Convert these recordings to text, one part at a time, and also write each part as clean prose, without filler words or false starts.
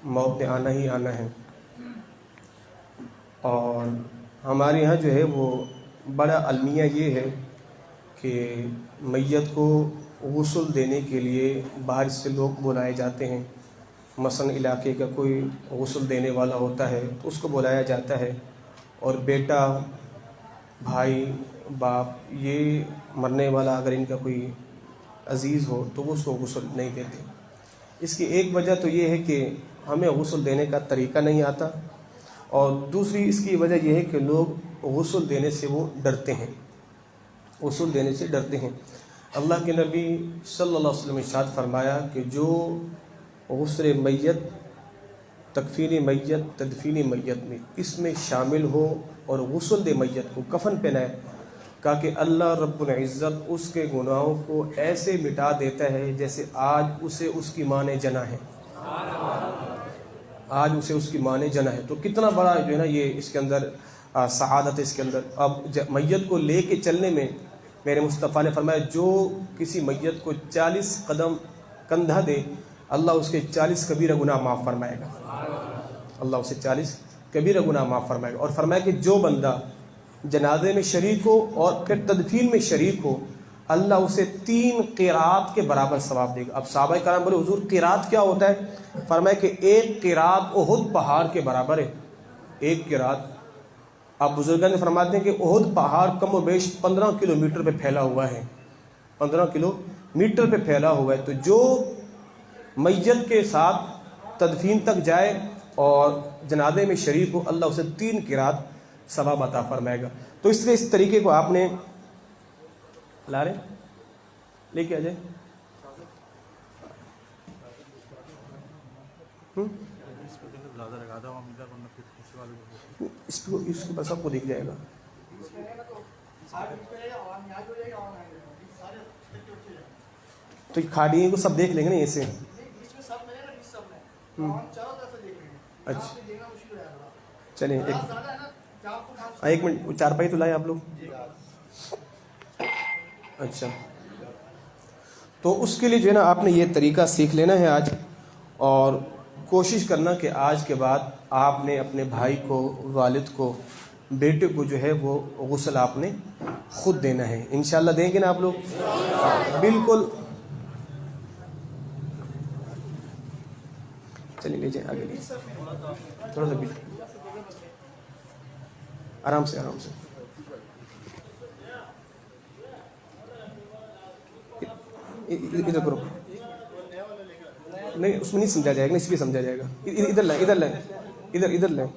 موت نے آنا ہی آنا ہے، اور ہمارے یہاں جو ہے وہ بڑا المیہ یہ ہے کہ میت کو غسل دینے کے لیے باہر سے لوگ بلائے جاتے ہیں۔ مثلا علاقے کا کوئی غسل دینے والا ہوتا ہے تو اس کو بلایا جاتا ہے، اور بیٹا، بھائی، باپ، یہ مرنے والا اگر ان کا کوئی عزیز ہو تو وہ اس کو غسل نہیں دیتے۔ اس کی ایک وجہ تو یہ ہے کہ ہمیں غسل دینے کا طریقہ نہیں آتا، اور دوسری اس کی وجہ یہ ہے کہ لوگ غسل دینے سے وہ ڈرتے ہیں، غسل دینے سے ڈرتے ہیں۔ اللہ کے نبی صلی اللہ علیہ وسلم نے ارشاد فرمایا کہ جو غسل میت، تکفین میت، تدفین میت میں اس میں شامل ہو اور غسل دے میت کو، کفن پہنائے، کہا کہ اللہ رب العزت اس کے گناہوں کو ایسے مٹا دیتا ہے جیسے آج اسے اس کی ماں نے جنا ہے، آج اسے اس کی ماں نے جنا ہے۔ تو کتنا بڑا جو ہے نا یہ اس کے اندر سعادت ہے اس کے اندر۔ اب میت کو لے کے چلنے میں میرے مصطفیٰ نے فرمایا جو کسی میت کو 40 قدم کندھا دے، اللہ اس کے 40 کبیرہ گناہ معاف فرمائے گا، اللہ اسے 40 کبیرہ گناہ معاف فرمائے گا۔ اور فرمایا کہ جو بندہ جنازے میں شریک ہو اور پھر تدفین میں شریک ہو، اللہ اسے 3 قرات کے برابر ثواب دے گا۔ اب صحابہ کرام بولے حضور قرات کیا ہوتا ہے؟ فرمایا کہ ایک قرات احد پہاڑ کے برابر ہے، ایک قرات۔ اب بزرگان نے فرماتے ہیں کہ احد پہاڑ کم و بیش 15 کلومیٹر پہ پھیلا ہوا ہے، 15 کلومیٹر پہ پھیلا ہوا ہے۔ تو جو میت کے ساتھ تدفین تک جائے اور جنازے میں شریک ہو، اللہ اسے 3 قرات ثواب عطا فرمائے گا۔ تو اس لیے اس طریقے کو آپ نے لا رہے لے کے آ جائے، اس کو بس آپ کو دکھ جائے گا۔ تو کھاڑیے کو سب دیکھ لیں گے نا ایسے۔ اچھا چلیں ایک منٹ، 4 پائی تو لائے آپ لوگ؟ اچھا، تو اس کے لیے جو ہے نا آپ نے یہ طریقہ سیکھ لینا ہے آج، اور کوشش کرنا کہ آج کے بعد آپ نے اپنے بھائی کو، والد کو، بیٹے کو جو ہے وہ غسل آپ نے خود دینا ہے۔ انشاءاللہ دیں گے نا آپ لوگ؟ بالکل۔ چلیے لے جائیں آگے، تھوڑا سا آرام سے، آرام سے، ادھر کرو، نہیں اس میں نہیں سمجھا جائے گا، اس لیے سمجھا جائے گا۔ ادھر لائیں، ادھر لائیں، ادھر لائیں،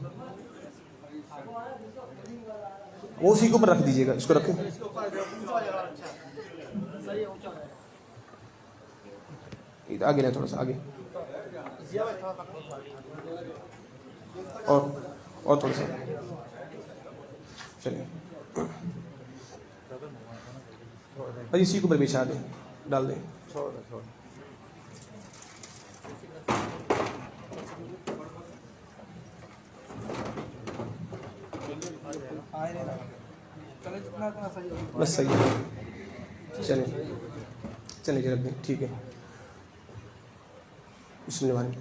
وہ اسی کے اوپر رکھ دیجیے گا، اس کو رکھیں، آگے لائیں، تھوڑا سا آگے، اور تھوڑا سا، چلیں بھائی اسی کے اوپر بچھا دیں، ڈال دیں۔ بس صحیح ہے، چلیں جی، رکھ دیں، ٹھیک ہے۔ بسم اللہ الرحمن الرحیم۔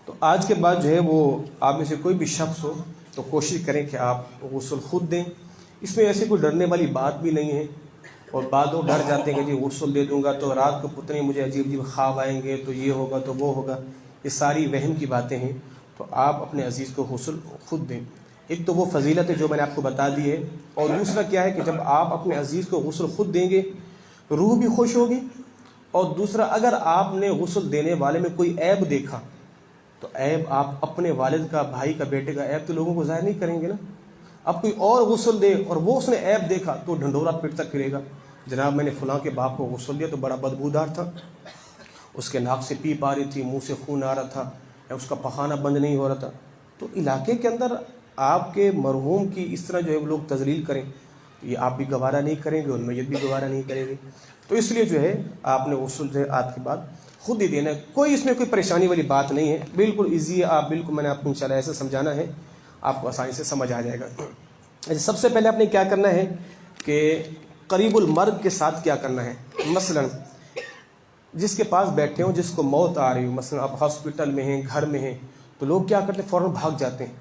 تو آج کے بعد جو ہے وہ آپ میں سے کوئی بھی شخص ہو تو کوشش کریں کہ آپ غسل خود دیں۔ اس میں ایسے کوئی ڈرنے والی بات بھی نہیں ہے، اور بعض لوگ ڈر جاتے ہیں کہ جی غسل دے دوں گا تو رات کو پتہ نہیں مجھے عجیب عجیب خواب آئیں گے، تو یہ ہوگا تو وہ ہوگا، یہ ساری وہم کی باتیں ہیں۔ تو آپ اپنے عزیز کو غسل خود دیں۔ ایک تو وہ فضیلت ہے جو میں نے آپ کو بتا دی ہے، اور دوسرا کیا ہے کہ جب آپ اپنے عزیز کو غسل خود دیں گے روح بھی خوش ہوگی، اور دوسرا اگر آپ نے غسل دینے والے میں کوئی عیب دیکھا تو عیب آپ اپنے والد کا، بھائی کا، بیٹے کا عیب تو لوگوں کو ظاہر نہیں کریں گے نا۔ اب کوئی اور غسل دے اور وہ اس نے عیب دیکھا تو ڈھنڈورا پیٹتا پھرے گا، جناب میں نے فلاں کے باپ کو غسل دیا تو بڑا بدبودار تھا، اس کے ناک سے پیپ آ رہی تھی، منہ سے خون آ رہا تھا، یا اس کا پخانہ بند نہیں ہو رہا تھا۔ تو علاقے کے اندر آپ کے مرحوم کی اس طرح جو ہے وہ لوگ تذلیل کریں، یہ آپ بھی گوارہ نہیں کریں گے اور میت بھی گوارہ نہیں کریں گے۔ تو اس لیے جو ہے آپ نے غسل جو ہے آج کے بعد خود ہی دینا ہے۔ کوئی اس میں کوئی پریشانی والی بات نہیں ہے، بالکل ایزی ہے۔ آپ بالکل، میں نے آپ کو انشاءاللہ ایسے سمجھانا ہے، آپ کو آسانی سے سمجھ آ جائے گا۔ سب سے پہلے آپ نے کیا کرنا ہے کہ قریب المرگ کے ساتھ کیا کرنا ہے۔ مثلا جس کے پاس بیٹھے ہوں، جس کو موت آ رہی ہو، مثلا آپ ہاسپٹل میں ہیں، گھر میں ہیں، تو لوگ کیا کرتے ہیں فوراً بھاگ جاتے ہیں.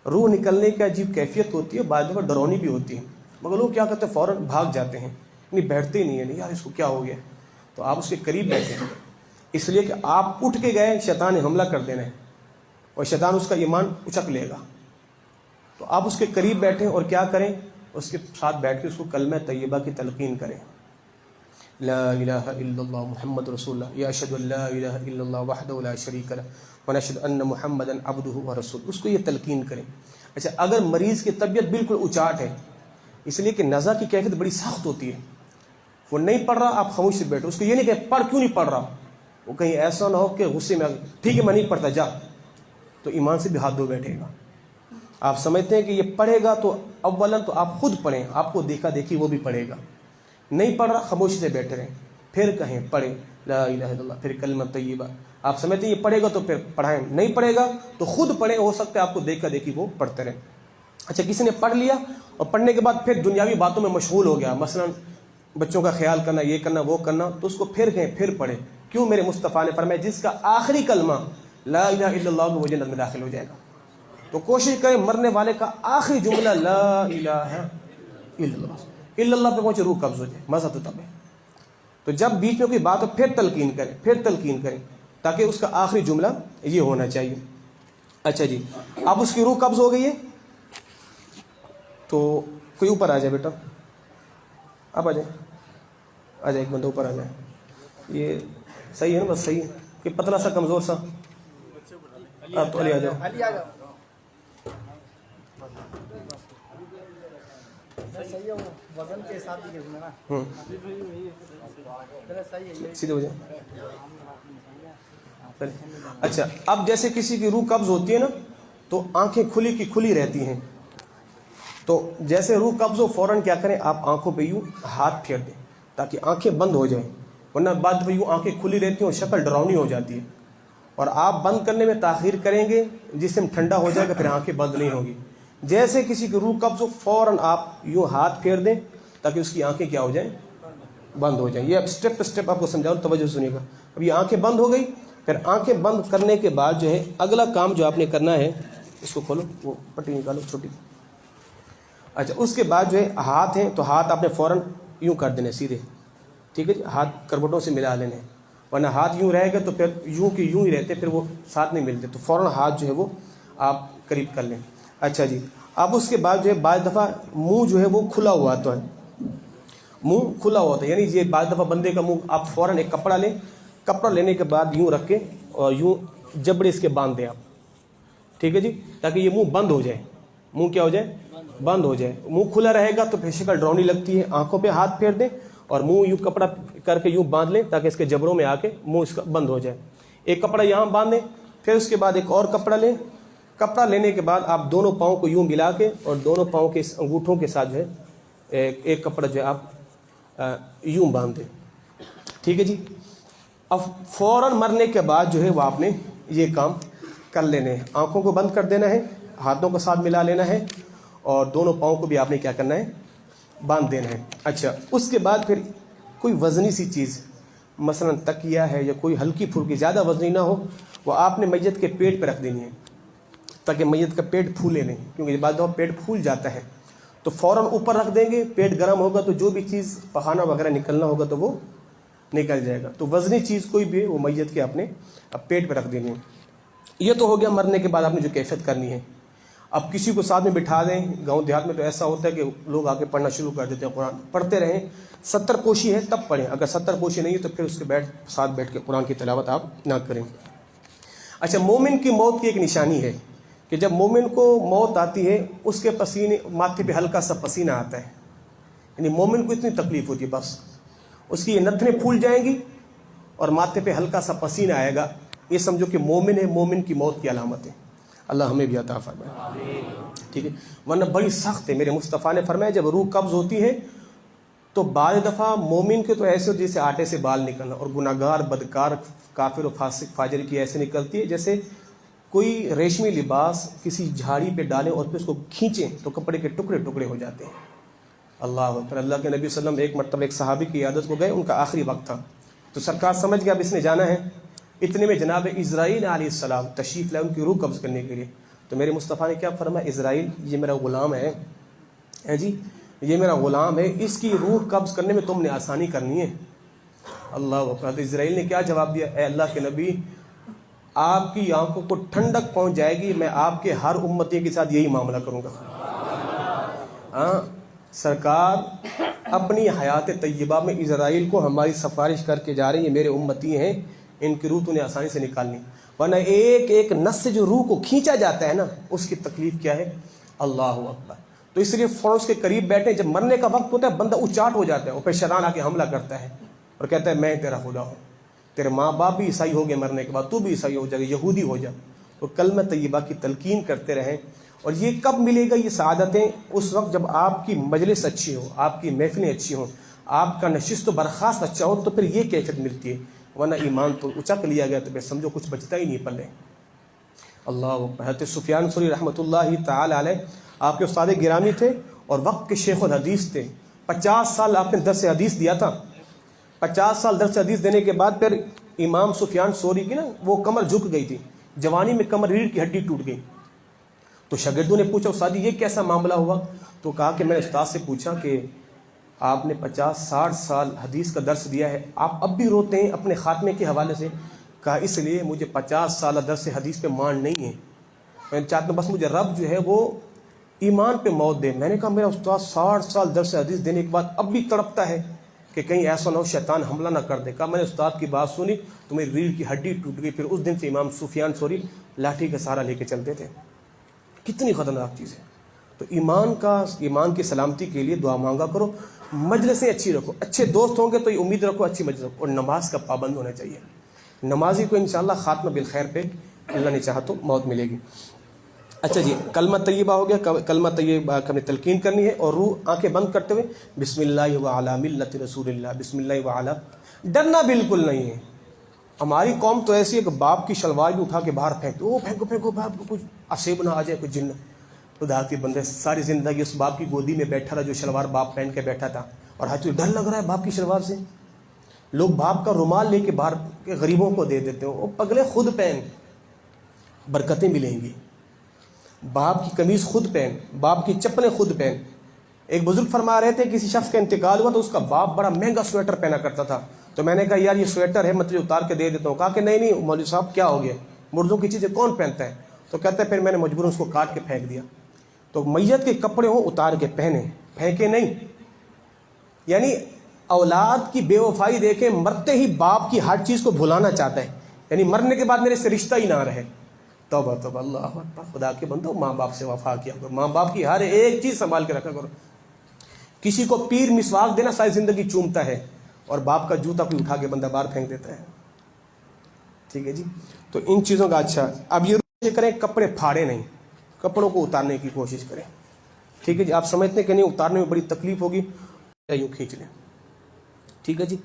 روح نکلنے کی عجیب کیفیت ہوتی ہے, بعض دفعہ ڈرونی بھی ہوتی ہے, مگر لوگ کیا کرتے ہیں فوراً بھاگ جاتے ہیں, نہیں بیٹھتے نہیں ہیں, نہیں یار اس کو کیا ہو گیا. تو آپ اس کے قریب بیٹھیں, اس لیے کہ آپ اٹھ کے گئے شیطان نے حملہ کر دینا ہے اور شیطان اس کا ایمان اچک لے گا. تو آپ اس کے قریب بیٹھیں اور کیا کریں, اس کے ساتھ بیٹھ کے اس کو کلمہ طیبہ کی تلقین کریں. لا الہ الا اللہ محمد رسول اللہ, یا اشہد ان لا الہ الا اللہ وحدہ لا شریک لہ ونشہد ان محمدا عبدہ ورسولہ, اس کو یہ تلقین کریں. اچھا, اگر مریض کی طبیعت بالکل اچاٹ ہے, اس لیے کہ نزع کی کیفیت بڑی سخت ہوتی ہے, وہ نہیں پڑھ رہا, آپ خاموش سے بیٹھو, اس کو یہ نہیں کہ پڑھ کیوں نہیں پڑھ رہا, وہ کہیں ایسا نہ ہو کہ غصے میں ٹھیک ہے میں نہیں پڑھتا جا, تو ایمان سے بھی ہاتھ دھو بیٹھے گا. آپ سمجھتے ہیں کہ یہ پڑھے گا تو اولا تو آپ خود پڑھیں, آپ کو دیکھا دیکھی وہ بھی پڑھے گا. نہیں پڑھ رہا, خاموشی سے بیٹھے رہیں, پھر کہیں پڑھیں لا الہ الا اللہ, پھر کلمہ طیبہ. آپ سمجھتے ہیں یہ پڑھے گا تو پھر پڑھائیں, نہیں پڑھے گا تو خود پڑھیں, ہو سکتا ہے آپ کو دیکھا دیکھی وہ پڑھتے رہیں. اچھا, کسی نے پڑھ لیا اور پڑھنے کے بعد پھر دنیاوی باتوں میں مشغول ہو گیا, مثلا بچوں کا خیال کرنا, یہ کرنا وہ کرنا, تو اس کو پھر کہیں پھر پڑھیں. کیوں؟ میرے مصطفیٰ نے فرمایا جس کا آخری کلمہ لا الہ الا اللہ وہ جنت میں داخل ہو جائے گا. تو کوشش کریں مرنے والے کا آخری جملہ لا الہ الا اللہ پہ پہنچے, روح قبض ہو جائے, مزہ تو تب ہے. تو جب بیچ میں کوئی بات ہو پھر تلقین کریں, تاکہ اس کا آخری جملہ یہ ہونا چاہیے. اچھا جی, اب اس کی روح قبض ہو گئی ہے, تو کوئی اوپر آ جائے بیٹا, اب آ جائے ایک بندہ اوپر آ جائے. یہ صحیح ہے نا, بس صحیح ہے کہ پتلا سا کمزور سا, آپ تو علی آ جاؤ. سیدھے ہو جائے. اچھا, اب جیسے کسی کی روح قبض ہوتی ہے نا, تو آنکھیں کھلی کی کھلی رہتی ہیں. تو جیسے روح قبض ہو فوراً کیا کریں, آپ آنکھوں پہ یوں ہاتھ پھیر دیں تاکہ آنکھیں بند ہو جائیں, ورنہ بعد میں یوں آنکھیں کھلی رہتی ہیں اور شکل ڈراؤنی ہو جاتی ہے. اور آپ بند کرنے میں تاخیر کریں گے, جسم ٹھنڈا ہو جائے گا, پھر آنکھیں بند نہیں ہوگی. جیسے کسی کی روح قبض ہو فوراً آپ یوں ہاتھ پھیر دیں تاکہ اس کی آنکھیں کیا ہو جائیں, بند ہو جائیں. یہ اب اسٹیپ اسٹیپ آپ کو سمجھاؤں, توجہ سنیے گا. اب یہ آنکھیں بند ہو گئی, پھر آنکھیں بند کرنے کے بعد جو ہے اگلا کام جو آپ نے کرنا ہے, اس کو کھولو, وہ پٹی نکالو چھوٹی. اچھا, اس کے بعد جو ہے ہاتھ ہیں, تو ہاتھ آپ نے فوراً یوں کر دینے سیدھے, ٹھیک ہے جی, ہاتھ کروٹوں سے ملا لینے, ورنہ ہاتھ یوں رہے گا تو پھر یوں کی یوں ہی رہتے, پھر وہ ساتھ نہیں ملتے. تو فوراً ہاتھ جو ہے وہ آپ قریب کر لیں. اچھا جی, اب اس کے بعد جو ہے بعض دفعہ منہ جو ہے وہ کھلا ہوا آتا ہے, منہ کھلا ہوا ہوتا ہے, یعنی یہ بعض دفعہ بندے کا منہ, آپ فوراً ایک کپڑا لیں, کپڑا لینے کے بعد یوں رکھ کے اور یوں جبڑے اس کے باندھ دیں آپ, ٹھیک ہے جی, تاکہ یہ منہ بند ہو جائے. منہ کیا ہو جائے, بند ہو جائے. منہ کھلا رہے گا تو پھر شکل ڈراؤنی لگتی ہے. آنکھوں پہ ہاتھ پھیر دیں اور منہ یوں کپڑا کر کے یوں باندھ لیں تاکہ اس کے جبڑوں میں آ کے منہ اس کا بند ہو جائے. ایک کپڑا یہاں باندھ دیں, پھر اس کے بعد ایک اور کپڑا لیں. کپڑا لینے کے بعد آپ دونوں پاؤں کو یوں ملا کے اور دونوں پاؤں کے انگوٹھوں کے ساتھ جو ہے ایک کپڑا جو ہے آپ یوں باندھ دیں, ٹھیک ہے جی. اب فوراً مرنے کے بعد جو ہے وہ آپ نے یہ کام کر لینے ہیں. آنکھوں کو بند کر دینا ہے, ہاتھوں کو ساتھ ملا لینا ہے, اور دونوں پاؤں کو بھی آپ نے کیا کرنا ہے, باندھ دینا ہے. اچھا, اس کے بعد پھر کوئی وزنی سی چیز, مثلا تکیہ ہے یا کوئی ہلکی پھلکی, زیادہ وزنی نہ ہو, وہ آپ نے میت کے پیٹ پہ رکھ دینی ہے تاکہ میت کا پیٹ پھولے نہیں, کیونکہ بعد دفعہ پیٹ پھول جاتا ہے. تو فوراً اوپر رکھ دیں گے, پیٹ گرم ہوگا تو جو بھی چیز پخانہ وغیرہ نکلنا ہوگا تو وہ نکل جائے گا. تو وزنی چیز کوئی بھی وہ میت کے اپنے پیٹ پہ رکھ دینی ہے. یہ تو ہو گیا مرنے کے بعد آپ نے جو کیفیت کرنی ہے. اب کسی کو ساتھ میں بٹھا دیں, گاؤں دیہات میں تو ایسا ہوتا ہے کہ لوگ آ کے پڑھنا شروع کر دیتے ہیں, قرآن پڑھتے رہیں. 70 پوشی ہے تب پڑھیں, اگر 70 پوشی نہیں ہے تو پھر اس کے ساتھ بیٹھ کے قرآن کی تلاوت آپ نہ کریں. اچھا, مومن کی موت کی ایک نشانی ہے کہ جب مومن کو موت آتی ہے اس کے پسینے, ماتھے پہ ہلکا سا پسینہ آتا ہے, یعنی مومن کو اتنی تکلیف ہوتی ہے, بس اس کی یہ نتنیں پھول جائیں گی اور ماتھے پہ ہلکا سا پسینہ آئے گا. یہ سمجھو کہ مومن ہے, مومن کی موت کی علامت ہے. اللہ ہمیں بھی عطا فرمائے, ٹھیک ہے. ورنہ بڑی سخت ہے. میرے مصطفیٰ نے فرمایا جب روح قبض ہوتی ہے تو بعض دفعہ مومن کے تو ایسے ہو جیسے آٹے سے بال نکلنا, اور گناہگار بدکار کافر و فاسق فاجر کی ایسے نکلتی ہے جیسے کوئی ریشمی لباس کسی جھاڑی پہ ڈالیں اور پھر اس کو کھینچیں تو کپڑے کے ٹکڑے ٹکڑے ہو جاتے ہیں. اللہ اکبر. اللہ کے نبی صلی اللہ علیہ وسلم ایک مرتبہ ایک صحابی کی عیادت کو گئے, ان کا آخری وقت تھا, تو سرکار سمجھ گیا اب اس نے جانا ہے, اتنے میں جناب اسرائیل علیہ السلام تشریف لائے ان کی روح قبض کرنے کے لیے. تو میرے مصطفیٰ نے کیا فرمایا؟ اسرائیل یہ میرا غلام ہے جی، یہ میرا غلام ہے، اس کی روح قبض کرنے میں تم نے آسانی کرنی ہے. اللہ اکبر. اسرائیل نے کیا جواب دیا؟ اے اللہ کے نبی، آپ کی آنکھوں کو ٹھنڈک پہنچ جائے گی، میں آپ کے ہر امتی کے ساتھ یہی معاملہ کروں گا. ہاں سرکار اپنی حیات طیبہ میں اسرائیل کو ہماری سفارش کر کے جا رہے ہیں، یہ میرے امتی ہیں، ان کی روح تو نے آسانی سے نکالنی. ورنہ ایک ایک نس سے جو روح کو کھینچا جاتا ہے نا، اس کی تکلیف کیا ہے؟ اللہ اکبر. تو اس لیے فوراً اس کے قریب بیٹھے، جب مرنے کا وقت ہوتا ہے بندہ اچاٹ ہو جاتا ہے، اور پھر شیطان آ کے حملہ کرتا ہے اور کہتا ہے میں تیرا خدا ہوں، تیرے ماں باپ بھی عیسائی ہو گئے، مرنے کے بعد تو بھی عیسائی ہو جائے گا، یہودی ہو جا. تو کلمہ طیبہ کی تلقین کرتے رہیں. اور یہ کب ملے گا یہ سعادتیں؟ اس وقت جب آپ کی مجلس اچھی ہو، آپ کی محفلیں اچھی ہوں، آپ کا نشست و برخاست اچھا ہو، تو پھر یہ کیفیت ملتی ہے. ورنہ ایمان تو اچک لیا گیا تو پھر سمجھو کچھ بچتا ہی نہیں پلے. اللہ حضرت سفیان ثوری رحمۃ اللہ تعالی علیہ آپ کے استاد گرامی تھے اور وقت کے شیخ الحدیث تھے. 50 سال آپ نے درس حدیث دیا تھا. 50 سال درس حدیث دینے کے بعد پھر امام سفیان ثوری کی نا وہ کمر جھک گئی تھی، جوانی میں کمر ریڑھ کی ہڈی ٹوٹ گئی. تو شاگردوں نے پوچھا استاد یہ کیسا معاملہ ہوا؟ تو کہا کہ میں نے استاد سے پوچھا کہ آپ نے 50-60 سال حدیث کا درس دیا ہے، آپ اب بھی روتے ہیں اپنے خاتمے کے حوالے سے؟ کہا اس لیے مجھے 50 سالہ درس حدیث پہ مان نہیں ہے، میں چاہتا ہوں بس مجھے رب جو ہے وہ ایمان پہ موت دے. میں نے کہا میرا استاد 60 سال درس حدیث دینے کے بعد اب بھی تڑپتا ہے کہ کہیں ایسا نہ ہو شیطان حملہ نہ کر دے. کہا میں نے استاد کی بات سنی تو میری ریڑھ کی ہڈی ٹوٹ گئی. پھر اس دن سے امام سفیان ثوری لاٹھی کا سہارا لے کے چلتے تھے. کتنی خطرناک چیز ہے. تو ایمان کی سلامتی کے لیے دعا مانگا کرو، مجلسیں اچھی رکھو، اچھے دوست ہوں گے تو یہ امید رکھو اچھی مجلس رکھو، اور نماز کا پابند ہونا چاہیے. نمازی کو انشاءاللہ خاتمہ بالخیر پہ اللہ نے چاہا تو موت ملے گی. اچھا جی، کلمہ طیبہ ہو گیا. کلمہ طیبہ ہمیں تلقین کرنی ہے اور روح آنکھیں بند کرتے ہوئے بسم اللہ وعلی ملت رسول اللہ، بسم اللہ وعلی. ڈرنا بالکل نہیں ہے. ہماری قوم تو ایسی ہے کہ باپ کی شلوار بھی اٹھا کے باہر پھینک دو، پھینکو باپ کو کچھ عصیب نہ آ جائے، کچھ جن. خدا کے بندے ساری زندگی اس باپ کی گودی میں بیٹھا رہا جو شلوار باپ پہن کے بیٹھا تھا، اور آج تو ڈر لگ رہا ہے باپ کی شلوار سے. لوگ باپ کا رومال لے کے باہر کے غریبوں کو دے دیتے ہیں. وہ پگلے خود پہن، برکتیں ملیں گی. باپ کی قمیض خود پہن، باپ کی چپلیں خود پہن. ایک بزرگ فرما رہے تھے کسی شخص کا انتقال ہوا تو اس کا باپ بڑا مہنگا سویٹر پہنا کرتا تھا. تو میں نے کہا یار یہ سویٹر ہے مطلب اتار کے دے دیتا ہوں. کہا کہ نہیں مولوی صاحب کیا ہو گیا، مردوں کی چیزیں کون پہنتا ہے؟ تو کہتا ہے پھر میں نے مجبوراً اس کو کاٹ کے پھینک دیا. تو میت کے کپڑے ہوں اتار کے پہنے، پھینکے نہیں. یعنی اولاد کی بے وفائی دیکھیں، مرتے ہی باپ کی ہر چیز کو بھلانا چاہتا ہے، یعنی مرنے کے بعد میرے سے رشتہ ہی نہ رہے. توبہ توبہ، اللہ اکبر. خدا کے بندو ماں باپ سے وفا کیا کرو، ماں باپ کی ہر ایک چیز سنبھال کے رکھا کرو. کسی کو پیر مسواک دینا ساری زندگی چومتا ہے، اور باپ کا جوتا کوئی اٹھا کے بندہ باہر پھینک دیتا ہے. ٹھیک ہے جی. تو ان چیزوں کا اچھا اب یہ کریں کپڑے پھاڑے نہیں، کپڑوں کو اتارنے کی کوشش کریں. ٹھیک ہے جی. آپ سمجھتے ہیں کہ نہیں اتارنے میں بڑی تکلیف ہوگی، یوں کھینچ لیں. ٹھیک ہے جی.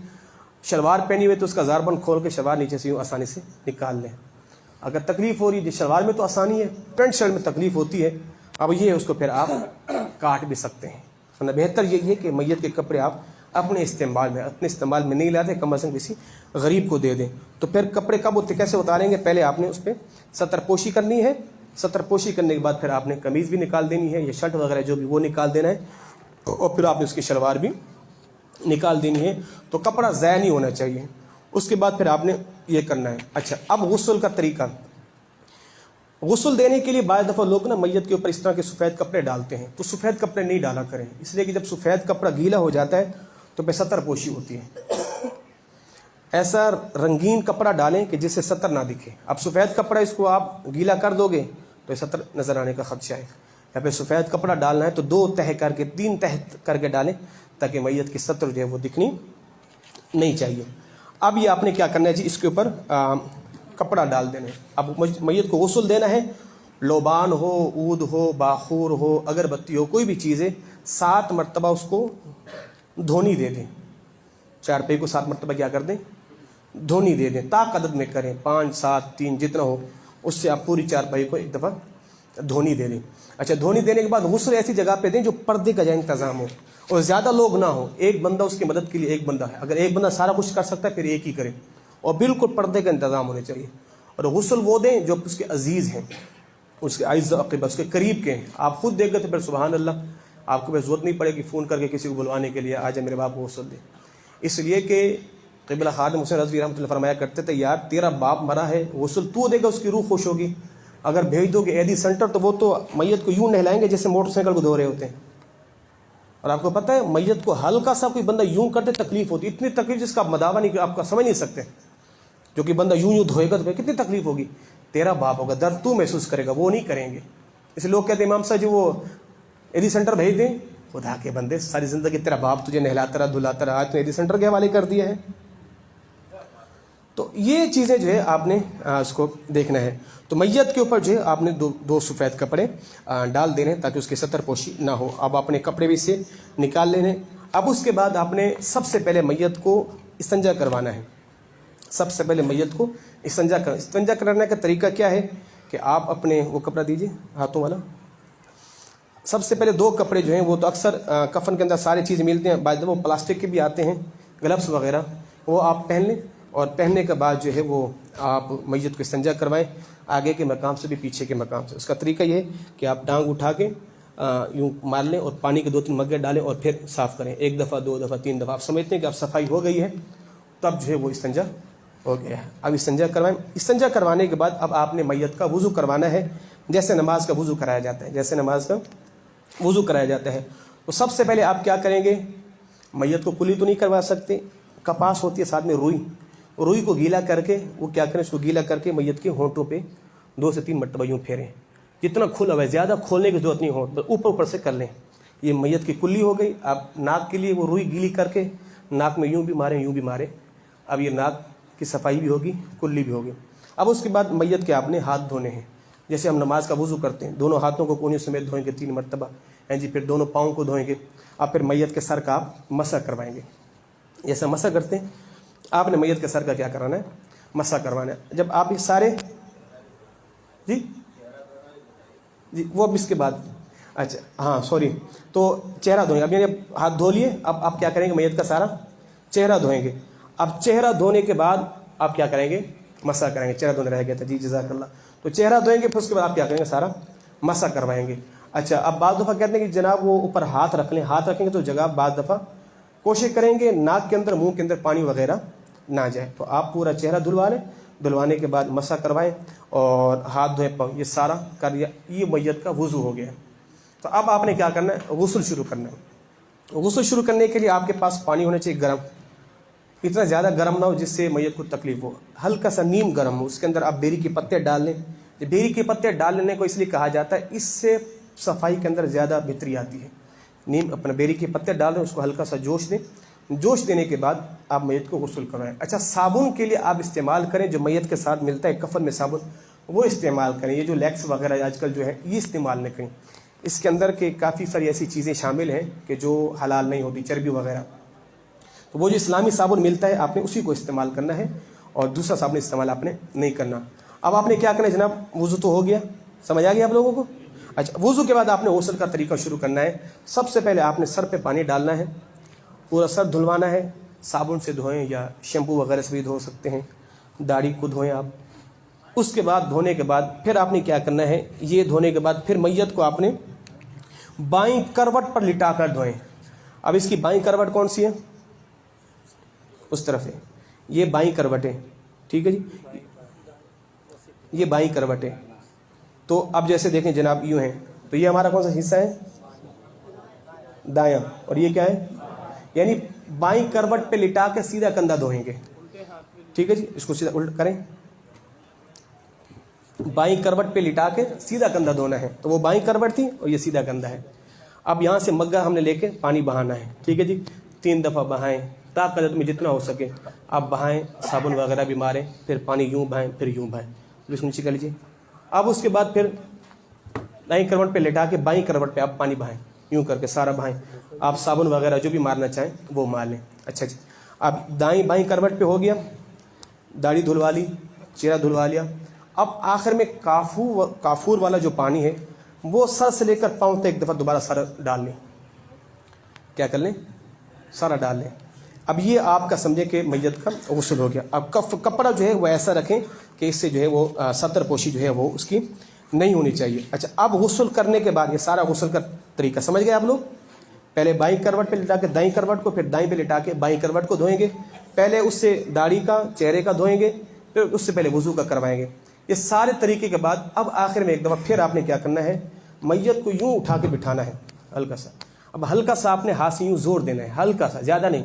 شلوار پہنی ہوئی تو اس کا زاربند کھول کے شلوار نیچے سے یوں آسانی سے نکال لیں. اگر تکلیف ہو رہی ہے، شلوار میں تو آسانی ہے، پینٹ شرٹ میں تکلیف ہوتی ہے، اب یہ ہے اس کو پھر آپ کاٹ بھی سکتے ہیں. بہتر یہ ہے کہ میت کے کپڑے آپ اپنے استعمال میں نہیں لاتے، کم از کم کسی غریب کو دے دیں. تو پھر کپڑے کب کیسے اتاریں گے؟ پہلے آپ نے اس پہ ستر پوشی کرنی ہے. ستر پوشی کرنے کے بعد پھر آپ نے قمیض بھی نکال دینی ہے، یا شرٹ وغیرہ جو بھی وہ نکال دینا ہے، اور پھر آپ نے اس کی شلوار بھی نکال دینی ہے. تو کپڑا ضائع نہیں ہونا چاہیے. اس کے بعد پھر آپ نے یہ کرنا ہے. اچھا اب غسل کا طریقہ. غسل دینے کے لیے بعض دفعہ لوگ نا میت کے اوپر اس طرح کے سفید کپڑے ڈالتے ہیں. تو سفید کپڑے نہیں ڈالا کریں، اس لیے کہ جب سفید کپڑا گیلا ہو جاتا ہے تو پہ ستر پوشی ہوتی ہے. ایسا رنگین کپڑا ڈالیں کہ جس سے ستر نہ دکھے. اب سفید کپڑا اس کو آپ گیلا کر دو گے تو ستر نظر آنے کا خدشہ ہے. یا پھر سفید کپڑا ڈالنا ہے تو 2 تہہ کر کے 3 تہہ کر کے ڈالیں تاکہ میت کی ستر جو ہے وہ دکھنی نہیں چاہیے. اب یہ آپ نے کیا کرنا ہے جی، اس کے اوپر کپڑا ڈال دینا ہے. اب میت کو غسل دینا ہے. لوبان ہو، عود ہو، باخور ہو، اگربتی ہو، کوئی بھی چیز ہے، 7 مرتبہ اس کو دھونی دے دیں. 4 پے کو 7 مرتبہ کیا کر دیں؟ دھونی دے دیں. طاق عدد میں کریں، 5 7 3 جتنا ہو اس سے آپ پوری 4 پے کو ایک دفعہ دھونی دے دیں. اچھا دھونی دینے کے بعد غسل ایسی جگہ پہ دیں جو پردے کا انتظام ہو اور زیادہ لوگ نہ ہو. ایک بندہ اس کی مدد کے لیے ایک بندہ ہے. اگر ایک بندہ سارا کچھ کر سکتا ہے پھر ایک ہی کرے. اور بالکل پردے کا انتظام ہونے چاہیے. اور غسل وہ دیں جو اس کے عزیز ہیں, اس کے عزیز اقربا, اس کے قریب کے ہیں. آپ خود دیکھ گئے تو پھر سبحان اللہ آپ کو ضرورت نہیں پڑے گی فون کر کے کسی کو بلوانے کے لیے, آ جائے میرے باپ کو غسل دے. اس لیے کہ قبلہ خادم حسین رضوی رحمۃ اللہ فرمایا کرتے تھے, یار تیرا باپ مرا ہے, غسل تو دے گا, اس کی روح خوش ہوگی. اگر بھیج دو گے ایدی سینٹر تو وہ تو میت کو یوں نہلائیں گے جیسے موٹر سائیکل کو دھو رہے ہوتے ہیں. اور آپ کو پتہ ہے میت کو ہلکا سا کوئی بندہ یوں کرتے تکلیف ہوتی, اتنی تکلیف جس کا آپ مداوا نہیں, آپ کا سمجھ نہیں سکتے. جو کہ بندہ یوں دھوئے گا تو کتنی تکلیف ہوگی. تیرا باپ ہوگا, درد تو محسوس کرے گا, وہ نہیں کریں گے. اس لیے لوگ کہتے ہیں امام صاحب جو وہ ایدی سینٹر بھیج دیں, خدا کے بندے ساری زندگی تیرا باپ تجھے نہلاتا رہا دھلاتا رہا, آج تو ایدی سینٹر کے حوالے کر دیا ہے. تو یہ چیزیں جو ہے آپ نے اس کو دیکھنا ہے. تو میت کے اوپر جو ہے آپ نے دو سفید کپڑے ڈال دینے تاکہ اس کی ستر پوشی نہ ہو. اب اپنے کپڑے بھی سے نکال لینے. اب اس کے بعد آپ نے سب سے پہلے میت کو استنجا کروانا ہے. سب سے پہلے میت کو استنجا کرنے کا طریقہ کیا ہے کہ آپ اپنے وہ کپڑا دیجیے ہاتھوں والا. سب سے پہلے 2 کپڑے جو ہیں وہ تو اکثر کفن کے اندر ساری چیزیں ملتے ہیں, بعض وہ پلاسٹک کے بھی آتے ہیں, گلفس وغیرہ, وہ آپ پہن لیں. اور پہننے کے بعد جو ہے وہ آپ میت کو استنجا کروائیں, آگے کے مقام سے بھی پیچھے کے مقام سے. اس کا طریقہ یہ ہے کہ آپ ٹانگ اٹھا کے یوں مار لیں اور پانی کے 2-3 مگے ڈالیں اور پھر صاف کریں. 1 دفعہ 2 دفعہ 3 دفعہ آپ سمجھتے ہیں کہ اب صفائی ہو گئی ہے, تب جو ہے وہ استنجا ہو گیا ہے. اب استنجا کروائیں. استنجا کروانے کے بعد اب آپ نے میت کا وضو کروانا ہے, جیسے نماز کا وضو کرایا جاتا ہے. جیسے نماز کا وضو کرایا جاتا ہے. تو سب سے پہلے آپ کیا کریں گے, میت کو کلی تو نہیں کروا سکتے, کپاس ہوتی ہے ساتھ میں روئی کو گیلا کر کے, وہ کیا کریں اس کو گیلا کر کے میت کے ہونٹوں پہ 2 سے 3 مرتبہ یوں پھیریں. جتنا کھلا ہوا ہے, زیادہ کھولنے کی ضرورت نہیں ہو, اوپر سے کر لیں. یہ میت کی کلی ہو گئی. اب ناک کے لیے وہ روئی گیلی کر کے ناک میں یوں بھی ماریں یوں بھی ماریں. اب یہ ناک کی صفائی بھی ہوگی, کلی بھی ہوگی. اب اس کے بعد میت کے آپ نے ہاتھ دھونے ہیں, جیسے ہم نماز کا وضو کرتے ہیں. دونوں ہاتھوں کو کونے سمیت دھوئیں گے 3 مرتبہ, جی. پھر دونوں پاؤں کو دھوئیں گے. اب پھر میت کے سر کا آپ مسح کروائیں گے. جیسا مسح کرتے ہیں آپ نے میت کے سر کا کیا کرانا ہے, مسح کروانا ہے. جب آپ یہ سارے جی وہ اب اس کے بعد اچھا ہاں سوری تو چہرہ دھوئیں گے. اب یعنی ہاتھ دھو لیے, اب آپ کیا کریں گے, میت کا سارا چہرہ دھوئیں گے. اب چہرہ دھونے کے بعد آپ کیا کریں گے, مسح کریں گے. چہرہ دھونے رہ گیا تھا, جی جزاک اللہ. تو چہرہ دھوئیں گے, پھر اس کے بعد آپ کیا کریں گے, سارا مسح کروائیں گے. اچھا اب بعض دفعہ کہتے ہیں کہ جناب وہ اوپر ہاتھ رکھ لیں. ہاتھ رکھیں گے تو جگہ بعض دفعہ کوشش کریں گے ناک کے اندر منہ کے اندر پانی وغیرہ نہ جائے. تو آپ پورا چہرہ دھلوا لیں, دھلوانے کے بعد مسح کروائیں اور ہاتھ دھوئیں پاؤں. یہ سارا کر دیا, یہ میت کا وضو ہو گیا. تو اب آپ نے کیا کرنا ہے, غسل شروع کرنا ہے. غسل شروع کرنے کے لیے آپ کے پاس پانی ہونا چاہیے گرم. اتنا زیادہ گرم نہ ہو جس سے میت کو تکلیف ہو, ہلکا سا نیم گرم ہو. اس کے اندر آپ بیری کے پتے ڈال لیں. بیری کے پتے ڈال لینے کو اس لیے کہا جاتا ہے, اس سے صفائی کے اندر زیادہ بہتری آتی ہے. نیم اپنا بیری کے پتے ڈال دیں, اس کو ہلکا سا جوش دیں. جوش دینے کے بعد آپ میت کو غسل کروائیں. اچھا صابن کے لیے آپ استعمال کریں جو میت کے ساتھ ملتا ہے کفن میں صابن, وہ استعمال کریں. یہ جو لیکس وغیرہ آج کل جو ہے یہ استعمال نہ کریں. اس کے اندر کے کافی ساری ایسی چیزیں شامل ہیں کہ جو حلال نہیں ہوتی, چربی وغیرہ. تو وہ جو اسلامی صابن ملتا ہے آپ نے اسی کو استعمال کرنا ہے, اور دوسرا صابن استعمال آپ نے نہیں کرنا. اب آپ نے کیا کرنا ہے جناب, وضو تو ہو گیا, سمجھ آ گیا آپ لوگوں کو. اچھا وضو کے بعد آپ نے غسل کا طریقہ شروع کرنا ہے. سب سے پہلے آپ نے سر پہ پانی ڈالنا ہے, پورا سر دھلوانا ہے. صابن سے دھوئیں یا شیمپو وغیرہ سے بھی دھو سکتے ہیں. داڑھی کو دھوئیں آپ. اس کے بعد دھونے کے بعد پھر آپ نے کیا کرنا ہے, یہ دھونے کے بعد پھر میت کو آپ نے بائیں کروٹ پر لٹا کر دھوئیں. اب اس کی بائیں کروٹ کون سی ہے, اس طرف ہے, یہ بائیں کروٹ ہے, ٹھیک ہے جی, یہ بائیں کروٹ ہے. تو اب جیسے دیکھیں جناب یوں ہیں, تو یہ ہمارا کون سا حصہ ہے, دایاں, اور یہ کیا ہے, یعنی بائیں کروٹ پہ لٹا کے سیدھا کندھا دھوئیں گے. ٹھیک ہے جی, اس کو سیدھا الٹ کریں, بائیں کروٹ پہ لٹا کے سیدھا کندھا دھونا ہے. تو وہ بائیں کروٹ تھی اور یہ سیدھا کندھا ہے. اب یہاں سے مگا ہم نے لے کے پانی بہانا ہے. ٹھیک ہے جی, 3 دفعہ بہائیں, طاقت میں جتنا ہو سکے آپ بہائیں. صابن وغیرہ بھی ماریں, پھر پانی یوں بہائیں پھر یوں بہائیں. اس نیچے کر لیجیے. اب اس کے بعد پھر دائیں کروٹ پہ لٹا کے بائیں کروٹ پہ آپ پانی بہائیں, یوں کر کے سارا بہائیں. آپ صابن وغیرہ جو بھی مارنا چاہیں وہ مار لیں. اچھا جی, اب دائیں بائیں کروٹ پہ ہو گیا, داڑھی دھلوا لی, چہرہ دھلوا لیا. اب آخر میں کافور والا جو پانی ہے وہ سر سے لے کر پاؤں تک ایک دفعہ دوبارہ سارا ڈال لیں. کیا کر لیں, سارا ڈال لیں. اب یہ آپ کا سمجھیں کہ میت کا غسل ہو گیا. اب کپڑا جو ہے وہ ایسا رکھیں کہ اس سے جو ہے وہ ستر پوشی جو ہے وہ اس کی نہیں ہونی چاہیے. اچھا, اب غسل کرنے کے بعد یہ سارا غسل کا طریقہ سمجھ گئے آپ لوگ. پہلے بائیں کروٹ پہ لٹا کے دائیں کروٹ کو, پھر دائیں پہ لٹا کے بائیں کروٹ کو دھوئیں گے. پہلے اس سے داڑھی کا, چہرے کا دھوئیں گے, پھر اس سے پہلے وضو کا کروائیں گے. یہ سارے طریقے کے بعد اب آخر میں ایک دفعہ پھر آپ نے کیا کرنا ہے, میت کو یوں اٹھا کے بٹھانا ہے ہلکا سا. اب ہلکا سا آپ نے ہاتھ سے یوں زور دینا ہے, ہلکا سا, زیادہ نہیں,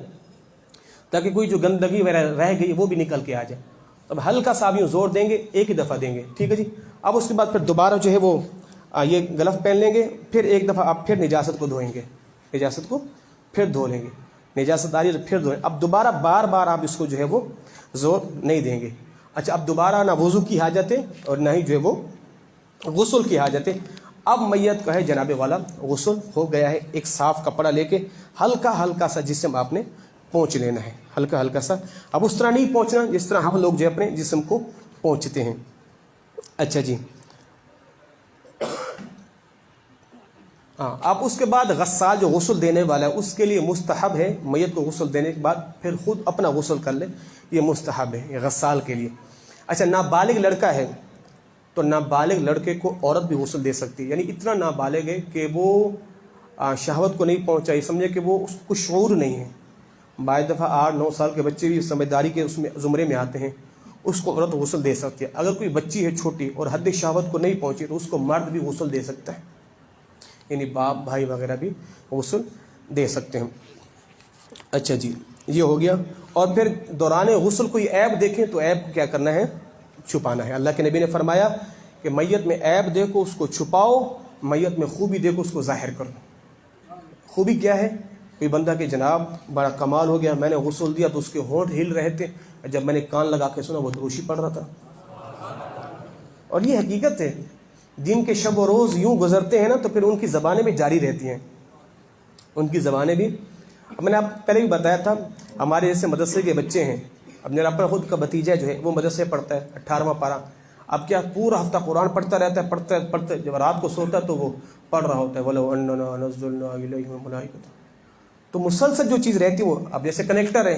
تاکہ کوئی جو گندگی وغیرہ رہ گئی وہ بھی نکل کے آ جائے. اب ہلکا سا آپ یوں زور دیں گے, ایک ہی دفعہ دیں گے, ٹھیک ہے جی. اب اس کے بعد پھر دوبارہ جو ہے وہ یہ گلف پہن لیں گے, پھر ایک دفعہ آپ پھر نجاست کو دھوئیں گے, نجاست کو پھر دھو لیں گے, نجاست آ رہی ہے تو پھر دھوئیں. اب دوبارہ بار بار آپ اس کو جو ہے وہ زور نہیں دیں گے. اچھا, اب دوبارہ نہ وضو کی حاجت ہے اور نہ ہی جو ہے وہ غسل کی حاجت ہے. اب میت کا ہے جناب والا غسل ہو گیا ہے. ایک صاف کپڑا لے کے ہلکا ہلکا سا جسم آپ نے پہنچ لینا ہے, ہلکا ہلکا سا. اب اس طرح نہیں پہنچنا جس طرح ہم لوگ جو اپنے جسم کو پہنچتے ہیں. اچھا جی, ہاں. اب اس کے بعد غسال جو غسل دینے والا ہے اس کے لیے مستحب ہے میت کو غسل دینے کے بعد پھر خود اپنا غسل کر لے, یہ مستحب ہے یہ غسال کے لیے. اچھا, نابالغ لڑکا ہے تو نابالغ لڑکے کو عورت بھی غسل دے سکتی ہے. یعنی اتنا نابالغ ہے کہ وہ شہوت کو نہیں پہنچائی, سمجھے کہ وہ اس کو شعور نہیں ہے. بعض دفعہ 8-9 سال کے بچے بھی سمجھداری کے اس میں زمرے میں آتے ہیں, اس کو عورت غسل دے سکتی ہے. اگر کوئی بچی ہے چھوٹی اور حد شہوت کو نہیں پہنچی تو اس کو مرد بھی غسل دے سکتا ہے, یعنی باپ بھائی وغیرہ بھی غسل دے سکتے ہیں. اچھا جی, یہ ہو گیا. اور پھر دوران غسل کوئی عیب دیکھیں تو عیب کو کیا کرنا ہے, چھپانا ہے. اللہ کے نبی نے فرمایا کہ میت میں عیب دیکھو اس کو چھپاؤ, میت میں خوبی دیکھو اس کو ظاہر کرو. خوبی کیا ہے, کوئی بندہ کہ جناب بڑا کمال ہو گیا, میں نے غسل دیا تو اس کے ہونٹ ہل رہے تھے, جب میں نے کان لگا کے سنا وہ دروشی پڑھ رہا تھا. اور یہ حقیقت ہے, دن کے شب و روز یوں گزرتے ہیں نا تو پھر ان کی زبانیں بھی جاری رہتی ہیں, ان کی زبانیں بھی. اب میں نے آپ پہلے بھی بتایا تھا, ہمارے جیسے مدرسے کے بچے ہیں, اب میرا اپنا خود کا بھتیجا جو ہے وہ مدرسے پڑھتا ہے 18واں پارہ. اب کیا پورا ہفتہ قرآن پڑھتا رہتا ہے, پڑھتے جب رات کو سوتا ہے تو وہ پڑھ رہا ہوتا ہے وَلَوْ أَنَّنَا نَزَّلْنَا إِلَيْهِمُ الْمَلَائِكَةَ. تو مسلسل جو چیز رہتی ہے وہ اب جیسے کنیکٹر ہے,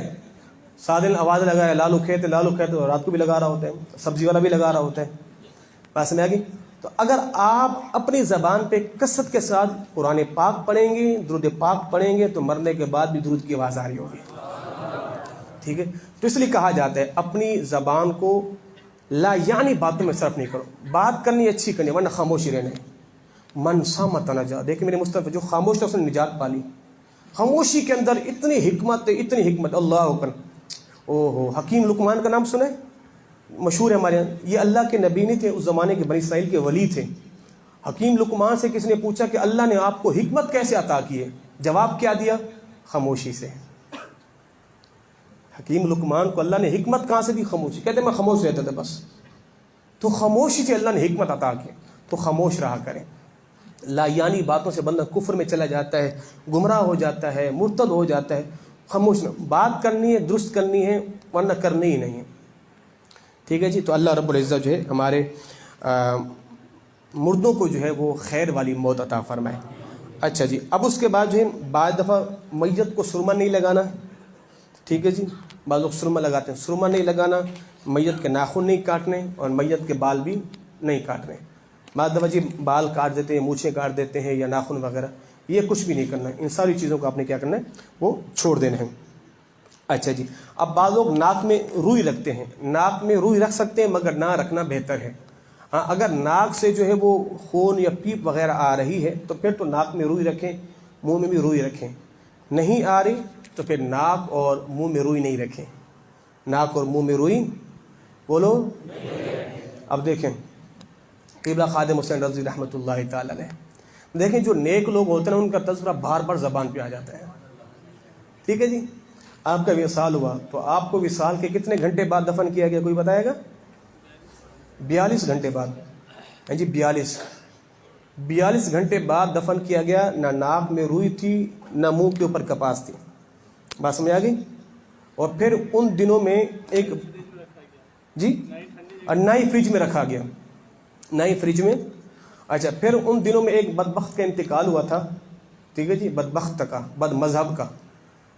سادن آواز لگایا لالو کھیت رات کو بھی لگا رہا ہوتا ہے, سبزی والا بھی لگا رہا ہوتا ہے. پاس میں آ گئی. تو اگر آپ اپنی زبان پہ کثرت کے ساتھ قرآن پاک پڑھیں گے, درود پاک پڑھیں گے, تو مرنے کے بعد بھی درود کی آواز آ رہی ہوگی. ٹھیک ہے, تو اس لیے کہا جاتا ہے اپنی زبان کو لا یعنی باتوں میں صرف نہیں کرو. بات کرنی اچھی کرنی, ورنہ خاموشی رہنا ہے. من صامت نجا, دیکھیں میرے مصطفیٰ جو خاموش تھا اس نے نجات پالی. خاموشی کے اندر اتنی حکمت ہے, اتنی حکمت. اللہ اکبر. او ہو, حکیم لقمان کا نام سنیں, مشہور ہے ہمارے یہاں. یہ اللہ کے نبی نہیں تھے, اس زمانے کے بنی اسرائیل کے ولی تھے. حکیم لقمان سے کسی نے پوچھا کہ اللہ نے آپ کو حکمت کیسے عطا کی ہے, جواب کیا دیا, خاموشی سے. حکیم لقمان کو اللہ نے حکمت کہاں سے دی, خاموشی. کہتے میں خاموش رہتا تھا بس, تو خاموشی سے اللہ نے حکمت عطا کی. تو خاموش رہا کریں. لا یعنی باتوں سے بندہ کفر میں چلا جاتا ہے, گمراہ ہو جاتا ہے, مرتد ہو جاتا ہے. خاموش نہ, بات کرنی ہے, درست کرنی ہے, ورنہ کرنی ہی نہیں ہے. ٹھیک ہے جی. تو اللہ رب العزت جو ہے ہمارے مردوں کو جو ہے وہ خیر والی موت عطا فرمائے. اچھا جی, اب اس کے بعد جو ہے بعض دفعہ میت کو سرما نہیں لگانا. ٹھیک ہے جی, بعض لوگ سرما لگاتے ہیں, سرما نہیں لگانا. میت کے ناخن نہیں کاٹنے اور میت کے بال بھی نہیں کاٹنے. بعض دفعہ جی بال کاٹ دیتے ہیں, مونچھیں کاٹ دیتے ہیں یا ناخن وغیرہ, یہ کچھ بھی نہیں کرنا. ان ساری چیزوں کو آپ نے کیا کرنا ہے, وہ چھوڑ دینا ہے. اچھا جی, اب بعض لوگ ناک میں روئی رکھتے ہیں. ناک میں روئی رکھ سکتے ہیں مگر نہ رکھنا بہتر ہے. ہاں, اگر ناک سے جو ہے وہ خون یا پیپ وغیرہ آ رہی ہے تو پھر تو ناک میں روئی رکھیں, منہ میں بھی روئی رکھیں. نہیں آ رہی تو پھر ناک اور منہ میں روئی نہیں رکھیں. ناک اور منہ میں روئی بولو. اب دیکھیں قبلہ خادم حسین رضوی رحمۃ اللہ تعالی علیہ, دیکھیں جو نیک لوگ ہوتے ہیں ان کا تذکرہ بار بار زبان پہ آ جاتا ہے. ٹھیک ہے جی, آپ کا وصال ہوا تو آپ کو وصال کے کتنے گھنٹے بعد دفن کیا گیا, کوئی بتائے گا؟ 42 گھنٹے بعد. ہاں جی, 42 گھنٹے بعد دفن کیا گیا. نہ ناک میں روئی تھی, نہ منہ کے اوپر کپاس تھی. بات سمجھ آ گئی. اور پھر ان دنوں میں ایک جی, اور نہ ہی فریج میں رکھا گیا, نہ ہی فریج میں. اچھا, پھر ان دنوں میں ایک بدبخت کا انتقال ہوا تھا. ٹھیک ہے جی, بدبخت کا, بد مذہب کا.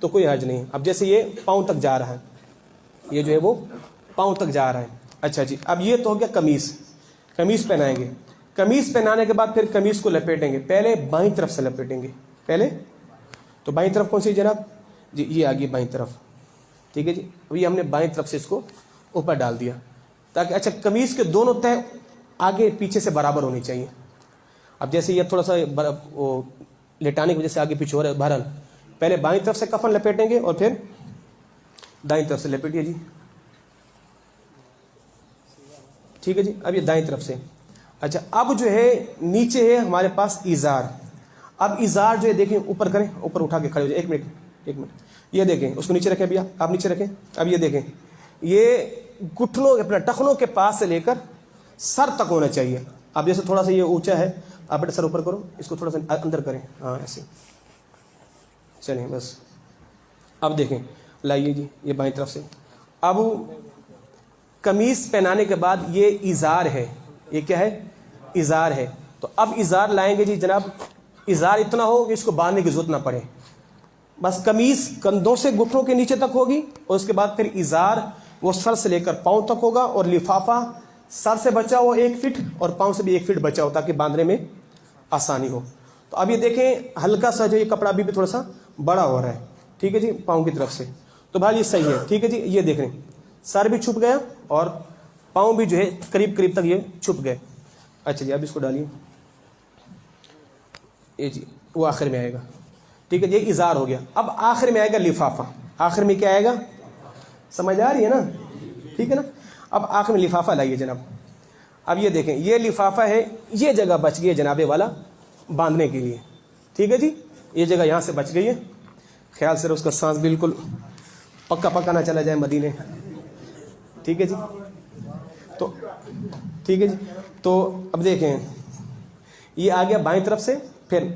تو کوئی حرج نہیں. اب جیسے یہ پاؤں تک جا رہا ہے, یہ جو ہے وہ پاؤں تک جا رہا ہے. اچھا جی, اب یہ تو ہو گیا قمیص. قمیص پہنائیں گے. قمیص پہنانے کے بعد پھر قمیص کو لپیٹیں گے. پہلے بائیں طرف سے لپیٹیں گے. پہلے تو بائیں طرف کون سی جناب جی, یہ آ گئی بائیں طرف. ٹھیک ہے جی, ابھی ہم نے بائیں طرف سے اس کو اوپر ڈال دیا تاکہ اچھا قمیص کے دونوں تہ آگے پیچھے سے برابر ہونی چاہیے. اب جیسے یہ تھوڑا سا وہ لٹانے کی وجہ سے آگے پیچھے ہو رہا ہے, بہرحال پہلے بائیں طرف سے کفن لپیٹیں گے اور پھر دائیں طرف سے لپیٹیے جی. ٹھیک ہے جی, اب یہ دائیں طرف سے. اچھا, اب جو ہے نیچے ہے ہمارے پاس ایزار. اب ایزار جو ہے دیکھیں اوپر کریں, اوپر اٹھا کے کھڑے ہو جائیں. ایک منٹ یہ دیکھیں, اس کو نیچے رکھیں بھیا, آپ نیچے رکھیں. اب یہ دیکھیں, یہ گھٹنوں اپنا ٹخنوں کے پاس سے لے کر سر تک ہونا چاہیے. اب جیسے تھوڑا سا یہ اونچا ہے, آپ بیٹا سر اوپر کرو, اس کو تھوڑا سا اندر کریں, ہاں ایسے چلیں بس. اب دیکھیں, لائیے جی یہ بائیں طرف سے. اب قمیص پہنانے کے بعد یہ ایزار ہے, یہ کیا ہے ایزار ہے. تو اب ایزار لائیں گے جی جناب. ایزار اتنا ہو کہ اس کو باندھنے کی ضرورت نہ پڑے, بس قمیص کندھوں سے گھٹنوں کے نیچے تک ہوگی, اور اس کے بعد پھر ایزار وہ سر سے لے کر پاؤں تک ہوگا, اور لفافہ سر سے بچا ہو 1 فٹ اور پاؤں سے بھی 1 فٹ بچا ہو تاکہ باندھنے میں آسانی ہو. تو اب یہ دیکھیں ہلکا سا جو یہ کپڑا بھی تھوڑا سا بڑا ہو رہا ہے. ٹھیک ہے جی, پاؤں کی طرف سے. تو بھائی یہ صحیح ہے. ٹھیک ہے جی, یہ دیکھ رہے ہیں سر بھی چھپ گیا اور پاؤں بھی جو ہے قریب قریب تک یہ چھپ گئے. اچھا جی, اب اس کو ڈالیے, یہ جی وہ آخر میں آئے گا. ٹھیک ہے, یہ اظہار ہو گیا. اب آخر میں آئے گا لفافہ. آخر میں کیا آئے گا, سمجھ آ رہی ہے نا, ٹھیک ہے نا. اب آخر میں لفافہ لائیے جناب. اب یہ دیکھیں یہ لفافہ ہے, یہ جگہ بچ گئی ہے جناب والا باندھنے کے لیے. ٹھیک ہے جی, یہ جگہ یہاں سے بچ گئی ہے. خیال سے اس کا سانس بالکل پکا پکا نہ چلا جائے مدینے. ٹھیک ہے جی, تو ٹھیک ہے جی. تو اب دیکھیں یہ آ گیا بائیں طرف سے. پھر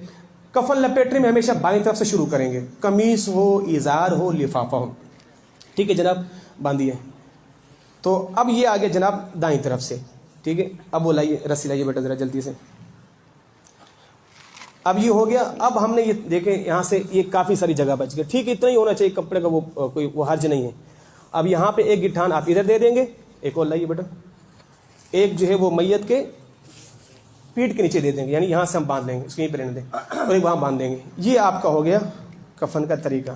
کفن لپیٹنے میں ہمیشہ بائیں طرف سے شروع کریں گے, قمیص ہو, ایزار ہو, لفافہ ہو. ٹھیک ہے جناب, باندھیے. تو اب یہ آ گیا جناب دائیں طرف سے. ٹھیک ہے, اب وہ لائیے, رسی لائیے بیٹا ذرا جلدی سے. اب یہ ہو گیا. اب ہم نے یہ دیکھیں یہاں سے یہ کافی ساری جگہ بچ گئی. ٹھیک ہے, اتنا ہی ہونا چاہیے کپڑے کا, وہ کوئی وہ حرج نہیں ہے. اب یہاں پہ ایک گٹھان آپ ادھر دے دیں گے, ایک اور لائیے بیٹا, ایک جو ہے وہ میت کے پیٹ کے نیچے دے دیں گے, یعنی یہاں سے ہم باندھ دیں گے, اس کو یہیں پہ رہنے دیں, اور ایک وہاں باندھ دیں گے. یہ آپ کا ہو گیا کفن کا طریقہ.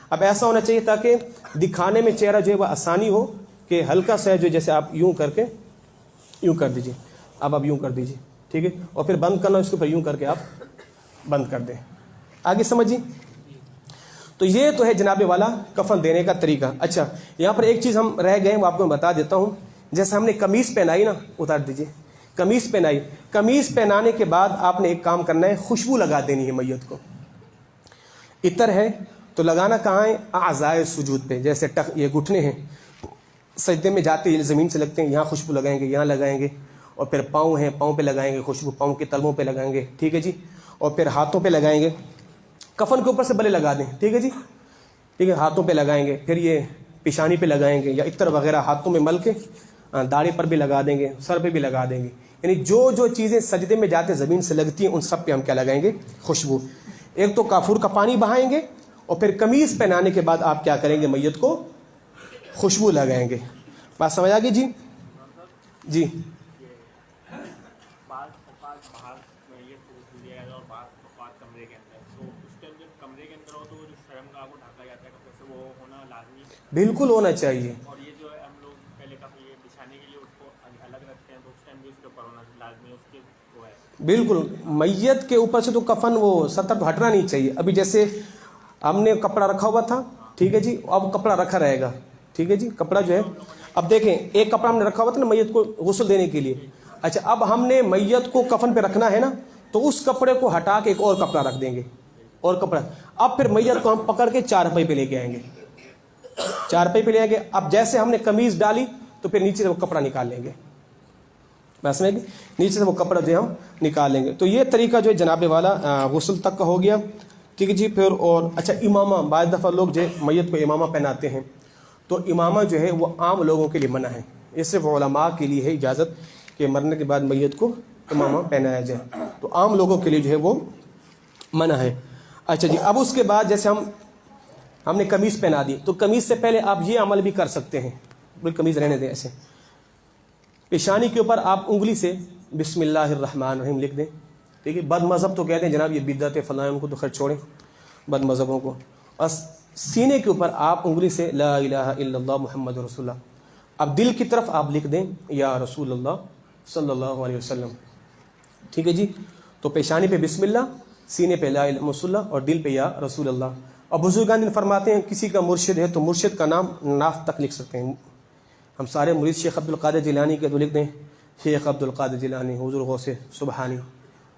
اب ایسا ہونا چاہیے تاکہ دکھانے میں چہرہ جو ہے وہ آسانی ہو, کہ ہلکا سا جو جیسے آپ یوں کر کے یوں کر دیجیے. اب آپ یوں کر دیجیے. ٹھیک ہے, اور پھر بند کرنا اس کو, پھر یوں کر کے آپ بند کر دیں. آگے سمجھیے. تو یہ تو ہے جناب والا کفن دینے کا طریقہ. اچھا, یہاں پر ایک چیز ہم رہ گئے ہیں, وہ آپ کو میں بتا دیتا ہوں. جیسے ہم نے قمیص پہنائی نا, اتار دیجیے, قمیص پہنائی. قمیص پہنانے کے بعد آپ نے ایک کام کرنا ہے, خوشبو لگا دینی ہے میت کو. عطر ہے تو لگانا کہاں ہے, اعضائے سجود پہ. جیسے یہ گھٹنے ہیں, سجدے میں جاتے ہیں زمین سے لگتے ہیں, یہاں خوشبو لگائیں گے, یہاں لگائیں گے. اور پھر پاؤں ہیں, پاؤں پہ لگائیں گے خوشبو, پاؤں کے تلووں پہ لگائیں گے. ٹھیک ہے جی, اور پھر ہاتھوں پہ لگائیں گے. کفن کے اوپر سے بلے لگا دیں. ٹھیک ہے جی, ٹھیک ہے, ہاتھوں پہ لگائیں گے. پھر یہ پیشانی پہ لگائیں گے, یا عطر وغیرہ ہاتھوں میں مل کے داڑھی پر بھی لگا دیں گے, سر پہ بھی لگا دیں گے. یعنی جو جو چیزیں سجدے میں جاتے زمین سے لگتی ہیں ان سب پہ ہم کیا لگائیں گے, خوشبو. ایک تو کافور کا پانی بہائیں گے, اور پھر قمیص پہنانے کے بعد آپ کیا کریں گے, میت کو خوشبو لگائیں گے. بات سمجھ آ گئی جی. جی بالکل ہونا چاہیے. اور یہ جو ہم لوگ پہلے کا یہ بچھانے کے لیے اس کو الگ رکھتے ہیں, تو اس ٹائم بھی اس کے اوپر ہونا لازمی, اس کے وہ ہے. بالکل, میت کے اوپر سے تو کفن وہ سطح ہٹنا نہیں چاہیے. ابھی جیسے ہم نے کپڑا رکھا ہوا تھا, ٹھیک ہے جی, اب کپڑا رکھا رہے گا. ٹھیک ہے جی, کپڑا جو ہے, اب دیکھیں ایک کپڑا ہم نے رکھا ہوا تھا نا میت کو غسل دینے کے لیے. اچھا, اب ہم نے میت کو کفن پہ رکھنا ہے نا, تو اس کپڑے کو ہٹا کے ایک اور کپڑا رکھ دیں گے, اور کپڑا. اب پھر میت کو ہم پکڑ کے چارپائی پہ لے کے آئیں گے, چارپائی پہ لے آئیں گے. اب جیسے ہم نے قمیض ڈالی تو پھر نیچے سے وہ کپڑا نکال لیں گے, بس میں نیچے سے وہ کپڑا جو ہم نکال لیں گے. تو یہ طریقہ جو ہے جناب والا غسل تک کا ہو گیا. ٹھیک ہے جی. پھر اور اچھا, امامہ, بعض دفعہ لوگ جو میت کو امامہ پہناتے ہیں, تو امامہ جو ہے وہ عام لوگوں کے لیے منع ہے. یہ صرف علماء کے لیے ہے اجازت کہ مرنے کے بعد میت کو امامہ پہنایا جائے, تو عام لوگوں کے لیے جو ہے وہ منع ہے. اچھا جی, اب اس کے بعد جیسے ہم ہم نے قمیص پہنا دی تو قمیص سے پہلے آپ یہ عمل بھی کر سکتے ہیں، بالکل قمیص رہنے دیں ایسے، پیشانی کے اوپر آپ انگلی سے بسم اللہ الرحمن الرحیم لکھ دیں، ٹھیک ہے۔ بد مذہب تو کہتے ہیں جناب یہ بدعت فلاں، ان کو تو خیر چھوڑیں بد مذہبوں کو۔ بس سینے کے اوپر آپ انگلی سے لا الہ الا اللہ محمد رسول اللہ، اب دل کی طرف آپ لکھ دیں یا رسول اللہ صلی اللہ علیہ وسلم، ٹھیک ہے جی۔ تو پیشانی پہ بسم اللہ، سینے پہ لا الہ الا اللہ اور دل پہ یا رسول اللہ۔ اور بزرگان دین فرماتے ہیں کسی کا مرشد ہے تو مرشد کا نام ناف تک لکھ سکتے ہیں۔ ہم سارے مرید شیخ عبد القادر جیلانی کے تو لکھ دیں شیخ عبد القادر جیلانی حضور غوث سبحانی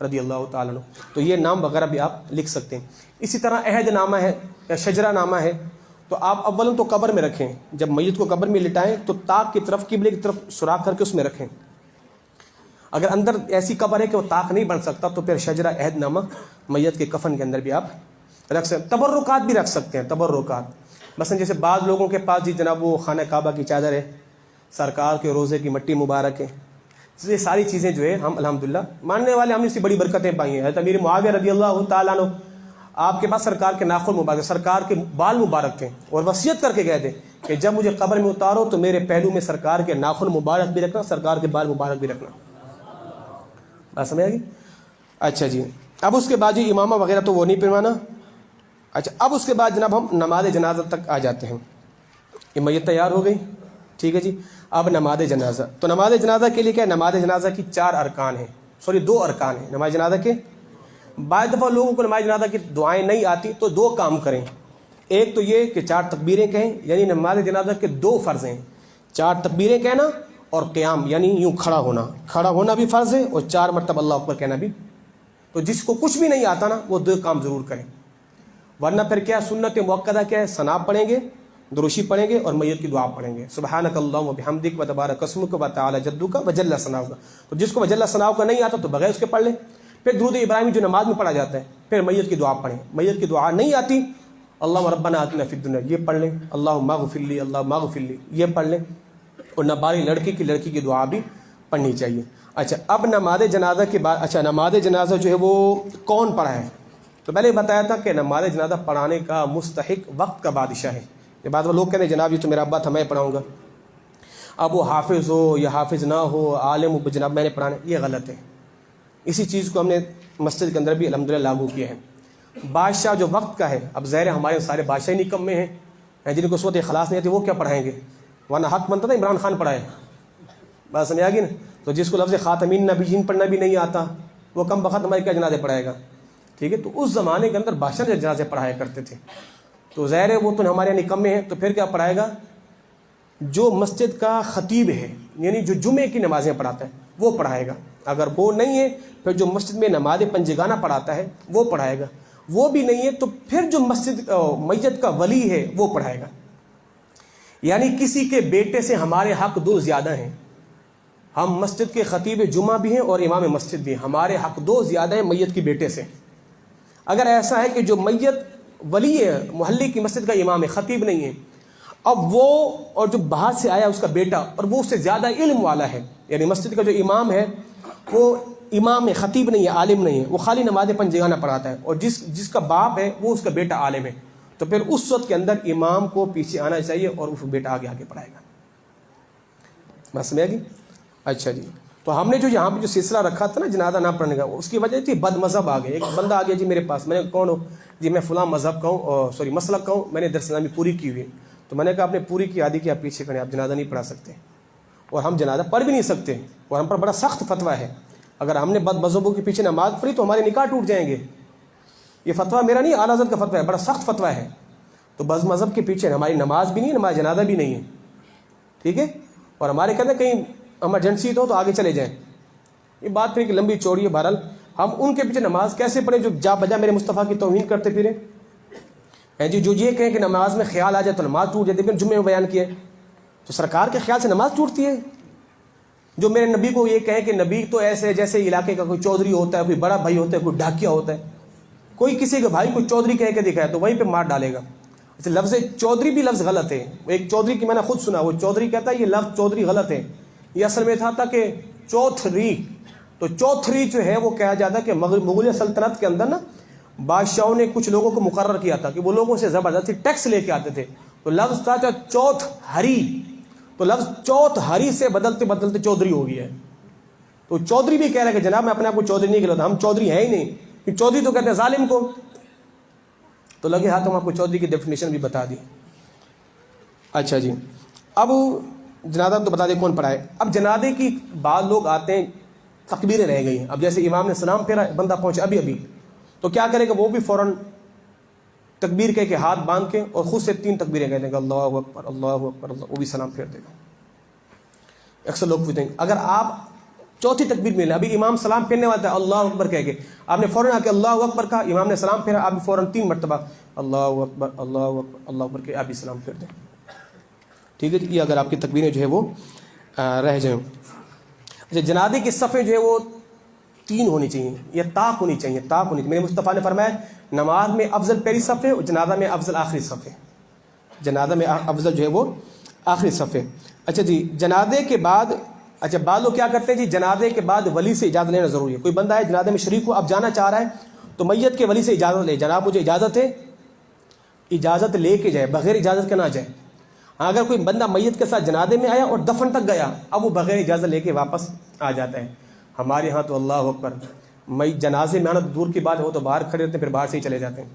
رضی اللہ تعالیٰ عنہ، تو یہ نام وغیرہ بھی آپ لکھ سکتے ہیں۔ اسی طرح عہد نامہ ہے یا شجرہ نامہ ہے تو آپ اول تو قبر میں رکھیں، جب میت کو قبر میں لٹائیں تو طاق کی طرف قبلے کی طرف سوراخ کر کے اس میں رکھیں۔ اگر اندر ایسی قبر ہے کہ وہ طاق نہیں بن سکتا تو پھر شجرہ عہد نامہ میت کے کفن کے اندر بھی آپ رکھ سکتے ہیں۔ تبرکات بھی رکھ سکتے ہیں، تبرکات مثلا جیسے بعض لوگوں کے پاس جی جناب وہ خانہ کعبہ کی چادر ہے، سرکار کے روزے کی مٹی مبارک ہے، یہ ساری چیزیں جو ہے ہم الحمدللہ ماننے والے ہم نے اس سے بڑی برکتیں پائی ہیں۔ حضرت امیر معاویہ رضی اللہ تعالیٰ عنہ آپ کے پاس سرکار کے ناخن مبارک، سرکار کے بال مبارک تھے اور وصیت کر کے گئے تھے کہ جب مجھے قبر میں اتارو تو میرے پہلو میں سرکار کے ناخن مبارک بھی رکھنا، سرکار کے بال مبارک بھی رکھنا۔ بات سمجھ آ گئی؟ اچھا جی، اب اس کے بعد جی امامہ وغیرہ تو وہ نہیں پہنوانا۔ اچھا اب اس کے بعد جناب ہم نماز جنازہ تک آ جاتے ہیں۔ یہ میت تیار ہو گئی، ٹھیک ہے جی۔ اب نماز جنازہ، تو نماز جنازہ کے لیے کیا ہے؟ نماز جنازہ کی 4 ارکان ہیں، 2 ارکان ہیں نماز جنازہ کے۔ بعض دفعہ لوگوں کو نماز جنازہ کی دعائیں نہیں آتی تو 2 کام کریں، ایک تو یہ کہ 4 تکبیریں کہیں، یعنی نماز جنازہ کے 2 فرض ہیں، 4 تکبیریں کہنا اور قیام یعنی یوں کھڑا ہونا بھی فرض ہے اور 4 مرتبہ اللہ اکبر کہنا بھی۔ تو جس کو کچھ بھی نہیں آتا نا وہ 2 کام ضرور کریں، ورنہ پھر کیا سنت مؤکدہ کیا ہے؟ ثنا پڑھیں گے، دروشی پڑھیں گے اور میت کی دعا پڑھیں گے، سبحانک اللہم و بحمدک و تبارک اسمک و تعالی جدک و جل ثناؤک۔ تو جس کو وجل ثناؤک کا نہیں آتا تو بغیر اس کے پڑھ لیں۔ پھر درود ابراہیمی جو نماز میں پڑھا جاتا ہے، پھر میت کی دعا پڑھیں۔ میت کی دعا نہیں آتی اللہم ربنا آتنا فی الدنیا یہ پڑھ لیں، اللہم اغفر لی اللہم اغفر لی یہ پڑھ لیں، اور نابالغ لڑکی کی دعا بھی پڑھنی چاہیے۔ اچھا اب نماز جنازہ کے بعد، اچھا نماز جنازہ جو ہے وہ کون پڑھائے؟ تو پہلے بتایا تھا کہ نماز جنازہ پڑھانے کا مستحق وقت کا بادشاہ ہے۔ یہ بات وہ لوگ کہتے ہیں جناب یہ تو میرا ابا تھا میں پڑھاؤں گا، اب وہ حافظ ہو یا حافظ نہ ہو عالم ہو جناب میں نے پڑھانا، یہ غلط ہے۔ اسی چیز کو ہم نے مسجد کے اندر بھی الحمدللہ لاگو کیا ہے۔ بادشاہ جو وقت کا ہے، اب ظاہر ہمارے سارے بادشاہ نکمے ہیں جن کو صورت اخلاص نہیں آتی وہ کیا پڑھائیں گے، ورنہ حق بنتا تھا عمران خان پڑھائے۔ بات سمجھ آ گئی نا؟ تو جس کو لفظ خاتمین نبیین پڑھنا بھی نہیں آتا وہ کم بخت ہمارے کیا جنازے پڑھائے گا، ٹھیک ہے۔ تو اس زمانے کے اندر بادشاہ جنازے پڑھایا کرتے تھے، تو ظاہر ہے وہ تو ہمارے یہاں نکمے ہیں، تو پھر کیا پڑھائے گا؟ جو مسجد کا خطیب ہے یعنی جو جمعے کی نمازیں پڑھاتا ہے وہ پڑھائے گا۔ اگر وہ نہیں ہے پھر جو مسجد میں نماز پنجگانہ پڑھاتا ہے وہ پڑھائے گا۔ وہ بھی نہیں ہے تو پھر جو مسجد میت کا ولی ہے وہ پڑھائے گا۔ یعنی کسی کے بیٹے سے ہمارے حق 2 زیادہ ہیں، ہم مسجد کے خطیب جمعہ بھی ہیں اور امام مسجد بھی ہیں، ہمارے حق 2 زیادہ ہیں میت کے بیٹے سے۔ اگر ایسا ہے کہ جو میت ولی ہے محلے کی مسجد کا امام ہے خطیب نہیں ہے، اب وہ اور جو باہر سے آیا اس کا بیٹا اور وہ اس سے زیادہ علم والا ہے، یعنی مسجد کا جو امام ہے وہ امام ہے خطیب نہیں ہے عالم نہیں ہے، وہ خالی نماز پنجگانہ پڑھاتا ہے، اور جس کا باپ ہے وہ اس کا بیٹا عالم ہے، تو پھر اس وقت کے اندر امام کو پیچھے آنا چاہیے اور وہ بیٹا آگے پڑھائے گا۔ بات سمجھ گی؟ اچھا جی، تو ہم نے جو یہاں پہ جو سلسلہ رکھا تھا نا جنازہ نہ پڑھنے کا، اس کی وجہ تھی بد مذہب آ گئے۔ ایک بندہ آ گیا جی میرے پاس، میں نے کون ہو جی؟ میں فلاں مذہب کا ہوں، مسلک کا ہوں، میں نے درس اسلامی پوری کی ہوئی ہے۔ تو میں نے کہا آپ نے پوری کی آدھی کی آپ پیچھے کریں، آپ جنازہ نہیں پڑھا سکتے اور ہم جنازہ پڑھ بھی نہیں سکتے، اور ہم پر بڑا سخت فتویٰ ہے، اگر ہم نے بد مذہبوں کے پیچھے نماز پڑھی تو ہمارے نکاح ٹوٹ جائیں گے۔ یہ فتویٰ میرا نہیں، اعلیٰ حضرت کا فتویٰ ہے، بڑا سخت فتویٰ ہے۔ تو بد مذہب کے پیچھے ہماری نماز بھی نہیں ہے، ہمارا جنازہ بھی نہیں ہے، ٹھیک ہے۔ اور ہمارے کہتے ہیں کہیں ایمرجنسی تو آگے چلے جائیں، یہ بات پھر لمبی چوڑی ہے۔ بہرحال ہم ان کے پیچھے نماز کیسے پڑھیں جو جا بجا میرے مصطفیٰ کی توہین کرتے پھریں جی؟ جو یہ کہیں کہ نماز میں خیال آ جائے تو نماز ٹوٹ جاتی ہے، پھر جمعے میں بیان کیا ہے تو سرکار کے خیال سے نماز ٹوٹتی ہے۔ جو میرے نبی کو یہ کہیں کہ نبی تو ایسے جیسے علاقے کا کوئی چودھری ہوتا ہے، کوئی بڑا بھائی ہوتا ہے، کوئی ڈھاکیا ہوتا ہے، کوئی کسی کے بھائی کو چودھری کہہ کے دکھائے تو وہیں پہ مار ڈالے گا۔ لفظ چودھری بھی لفظ غلط ہے، ایک چودھری کی میں نے خود سنا، وہ چودھری کہتا ہے یہ لفظ چودھری غلط ہے، یہ اصل میں تھا کہ چوتھری، تو چوتھری جو ہے وہ کہا جاتا ہے کہ مغلیہ سلطنت کے اندر نا بادشاہوں نے کچھ لوگوں کو مقرر کیا تھا کہ وہ لوگوں سے زبردستی ٹیکس لے کے آتے تھے. تو لفظ تھا چوتھ ہری, تو لفظ چوتھ ہری سے بدلتے بدلتے چودھری ہو گیا ہے. تو چودھری بھی کہہ رہا ہے کہ جناب میں اپنے آپ کو چودھری نہیں کہلاتا, ہم چودھری ہیں ہی نہیں, کہ چودھری تو کہتے ہیں ظالم کو. تو لگے ہاتھ ہم آپ کو چودھری کی ڈیفینیشن بھی بتا دی. اچھا جی, اب جنازہ تو بتا دیں کون پڑھائے. اب جنازے کی بعض لوگ آتے ہیں, تکبیریں رہ گئی ہیں. اب جیسے امام نے سلام پھیرا, بندہ پہنچا ابھی تو کیا کرے گا, وہ بھی فوراً تکبیر کہہ کے ہاتھ باندھ کے اور خود سے 3 تکبیریں کہہ دے گا, اللہ اکبر اللہ اکبر اللہ, وہ بھی سلام پھیر دے گا. اکثر لوگ پوچھتے ہیں اگر آپ چوتھی تکبیر میں لیں, ابھی امام سلام پھیرنے والا تھا اللہ اکبر کہہ کے, آپ نے فوراً آ کے اللہ اکبر کہا, امام نے سلام پھیرا, آپ فوراً 3 مرتبہ اللہ اکبر اللہ اکبر اللہ اکبر کے آپ بھی سلام پھیر دیں. ٹھیک ہے جی, یہ اگر آپ کی تکبیریں جو ہے وہ رہ جائیں. اچھا, جنازے کی صفیں جو ہے وہ 3 ہونی چاہیے, یا طاق ہونی چاہیے, طاق ہونی چاہیے. میرے مصطفیٰ نے فرمایا نماز میں افضل پہلی صف ہے اور جنازہ میں افضل آخری صف ہے. جنازہ میں افضل جو ہے وہ آخری صف ہے. اچھا جی, جنازے کے بعد, اچھا بعض لوگ کیا کرتے ہیں جی, جنازے کے بعد ولی سے اجازت لینا ضروری ہے. کوئی بندہ ہے جنازے میں شریک ہو, اب جانا چاہ رہا ہے, تو میت کے ولی سے اجازت لے, جناب مجھے اجازت ہے, اجازت لے کے جائے, بغیر اجازت کے نہ جائے. اگر کوئی بندہ میت کے ساتھ جنازے میں آیا اور دفن تک گیا, اب وہ بغیر اجازت لے کے واپس آ جاتا ہے. ہمارے ہاں تو اللہ اکبر, جنازے میں آنا دور کی بات ہو تو باہر کھڑے رہتے ہیں, پھر باہر سے ہی چلے جاتے ہیں,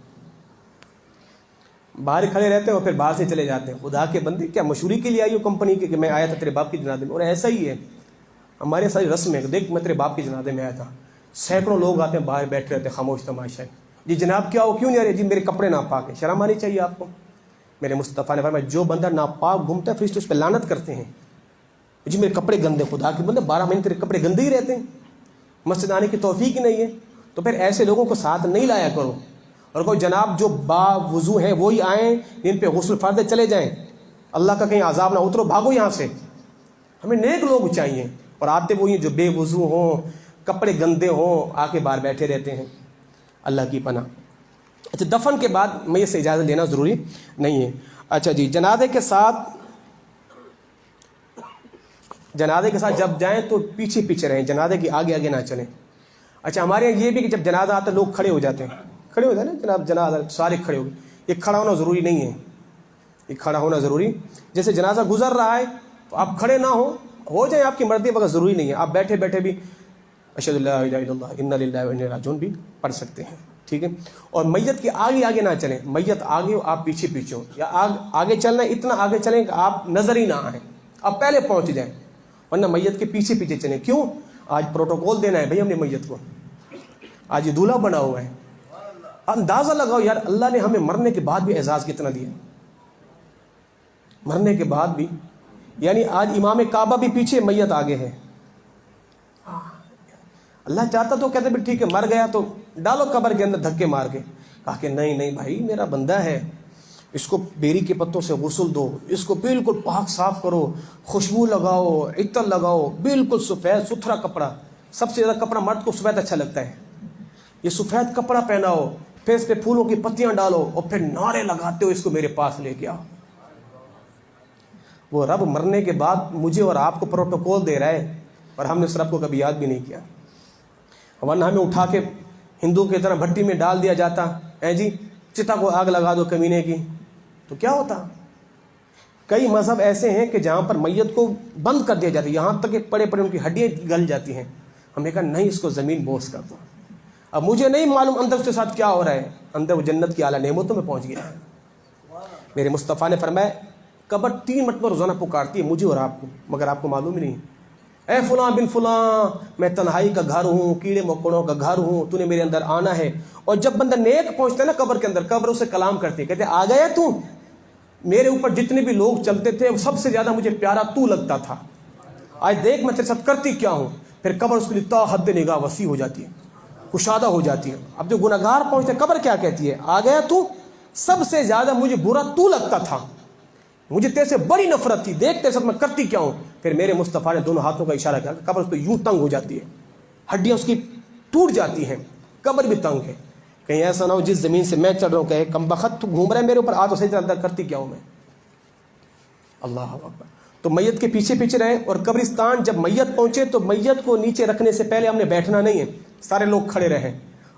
باہر کھڑے رہتے ہیں اور پھر باہر سے چلے جاتے ہیں. خدا کے بندے, کیا مشہوری کے لیے آئی ہو کمپنی کے کہ میں آیا تھا تیرے باپ کی جنازے میں؟ اور ایسا ہی ہے, ہمارے ساری رسم ہے, دیکھ میں تیرے باپ کی جنازے میں آیا تھا. سینکڑوں لوگ آتے ہیں, باہر بیٹھے رہتے ہیں خاموش تماشا. جی جناب کیا ہو, کیوں نہیں آ رہے؟ جی میرے کپڑے ناپاک ہیں. شرم آنی چاہیے آپ کو. میرے مصطفیٰ نے فرمایا جو بندہ ناپاک گھومتا ہے فرشتے اس پہ لعنت کرتے ہیں. جی میرے کپڑے گندے, خدا کے بندے 12 مہینے تیرے کپڑے گندے ہی رہتے ہیں, مسجد آنے کی توفیق ہی نہیں ہے. تو پھر ایسے لوگوں کو ساتھ نہیں لایا کرو. اور کوئی جناب جو با وضو ہیں وہی آئیں, جن پہ غسل فرض چلے جائیں, اللہ کا کہیں عذاب نہ اترو, بھاگو یہاں سے. ہمیں نیک لوگ چاہیے, اور آتے وہی جو بے وضو ہوں, کپڑے گندے ہوں, آ کے باہر بیٹھے رہتے ہیں. اللہ کی پناہ. اچھا, دفن کے بعد میت سے اجازت لینا ضروری نہیں ہے. اچھا جی, جنازے کے ساتھ جب جائیں تو پیچھے پیچھے رہیں, جنازے کی آگے آگے نہ چلیں. اچھا, ہمارے یہاں یہ بھی کہ جب جنازہ آتا ہے لوگ کھڑے ہو جاتے ہیں, کھڑے ہو جائیں نا جناب, جنازہ سارے کھڑے ہو گئے. یہ کھڑا ہونا ضروری نہیں ہے, یہ کھڑا ہونا ضروری, جیسے جنازہ گزر رہا ہے تو آپ کھڑے نہ ہو جائیں, آپ کی مرضی وقت ضروری نہیں ہے. آپ بیٹھے بیٹھے بھی اشہد اللہ الہ الا اللہ انا للہ و انا الیہ راجعون بھی پڑھ سکتے ہیں. ٹھیک ہے. اور میت کے آگے آگے نہ چلیں, میت آگے ہو آپ پیچھے پیچھے ہو, یا آگے چلنا ہے اتنا آگے چلیں کہ آپ نظر ہی نہ آئیں, آپ پہلے پہنچ جائیں, ورنہ میت کے پیچھے پیچھے چلیں. کیوں؟ آج پروٹوکول دینا ہے بھائی ہم نے میت کو, آج یہ دولہا بنا ہوا ہے. اندازہ لگاؤ یار, اللہ نے ہمیں مرنے کے بعد بھی اعزاز کتنا دیا, مرنے کے بعد بھی. یعنی آج امام کعبہ بھی پیچھے, میت آگے ہے. اللہ چاہتا تو کہتے بھی ٹھیک ہے مر گیا تو ڈالو قبر کے اندر دھکے مار کے. کہا کہ نہیں بھائی میرا بندہ ہے, اس کو بیری کے پتوں سے غسل دو, اس کو بالکل پاک صاف کرو, خوشبو لگاؤ, عطر لگاؤ, بالکل سفید ستھرا کپڑا. سب سے زیادہ کپڑا مرد کو سفید اچھا لگتا ہے. یہ سفید کپڑا پہناؤ, پھر اس پہ پھولوں کی پتیاں ڈالو, اور پھر نعرے لگاتے ہو اس کو میرے پاس لے کے آؤ. وہ رب مرنے کے بعد مجھے اور آپ کو پروٹوکول دے رہا ہے, اور ہم نے اس رب کو کبھی یاد بھی نہیں کیا. ورنہ ہمیں اٹھا کے ہندو کی طرح بھٹی میں ڈال دیا جاتا, جی چتا کو آگ لگا دو کمینے کی, تو کیا ہوتا. کئی مذہب ایسے ہیں کہ جہاں پر میت کو بند کر دیا جاتا ہے, یہاں تک کہ پڑے پڑے ان کی ہڈیاں گل جاتی ہیں. ہم نے کہا نہیں, اس کو زمین بوس کر دو. اب مجھے نہیں معلوم اندر اس کے ساتھ کیا ہو رہا ہے, اندر وہ جنت کی اعلیٰ نعمتوں میں پہنچ گیا ہے. میرے مصطفیٰ نے فرمایا قبر 3 مرتبہ روزانہ پکارتی ہے مجھے اور آپ کو, مگر آپ کو معلوم ہی نہیں. اے فلاں بن فلاں, میں تنہائی کا گھر ہوں, کیڑے مکوڑوں کا گھر ہوں, تو نے میرے اندر آنا ہے. اور جب بندہ نیک پہنچتا ہے نا قبر کے اندر, قبر اسے کلام کرتی ہے, کہتے آ گیا تو, میرے اوپر جتنے بھی لوگ چلتے تھے سب سے زیادہ مجھے پیارا تو لگتا تھا, آج دیکھ میں تیرے ساتھ کرتی کیا ہوں. پھر قبر اس کے لیے تا حد نگاہ وسیع ہو جاتی ہے, کشادہ ہو جاتی ہے. اب جو گناہگار پہنچتے ہیں قبر کیا کہتی ہے, آ گیا تو, سب سے زیادہ مجھے برا تو لگتا تھا, مجھے تیرے سے بڑی نفرت تھی, دیکھ تیرے ساتھ میں کرتی کیا ہوں. پھر میرے مصطفیٰ نے دونوں ہاتھوں کا اشارہ کیا, قبر اس پہ یوں تنگ ہو جاتی ہے, ہڈیاں اس کی ٹوٹ جاتی ہیں, قبر بھی تنگ ہے. کہیں ایسا نہ ہو جس زمین سے میں چڑھ رہا ہوں کہے کم بخت تو گھوم رہا ہے میرے اوپر, آ تو صحیح طرح کرتی کیا ہوں میں. اللہ اکبر. تو میت کے پیچھے پیچھے رہیں. اور قبرستان جب میت پہنچے تو میت کو نیچے رکھنے سے پہلے ہم نے بیٹھنا نہیں ہے, سارے لوگ کھڑے رہیں.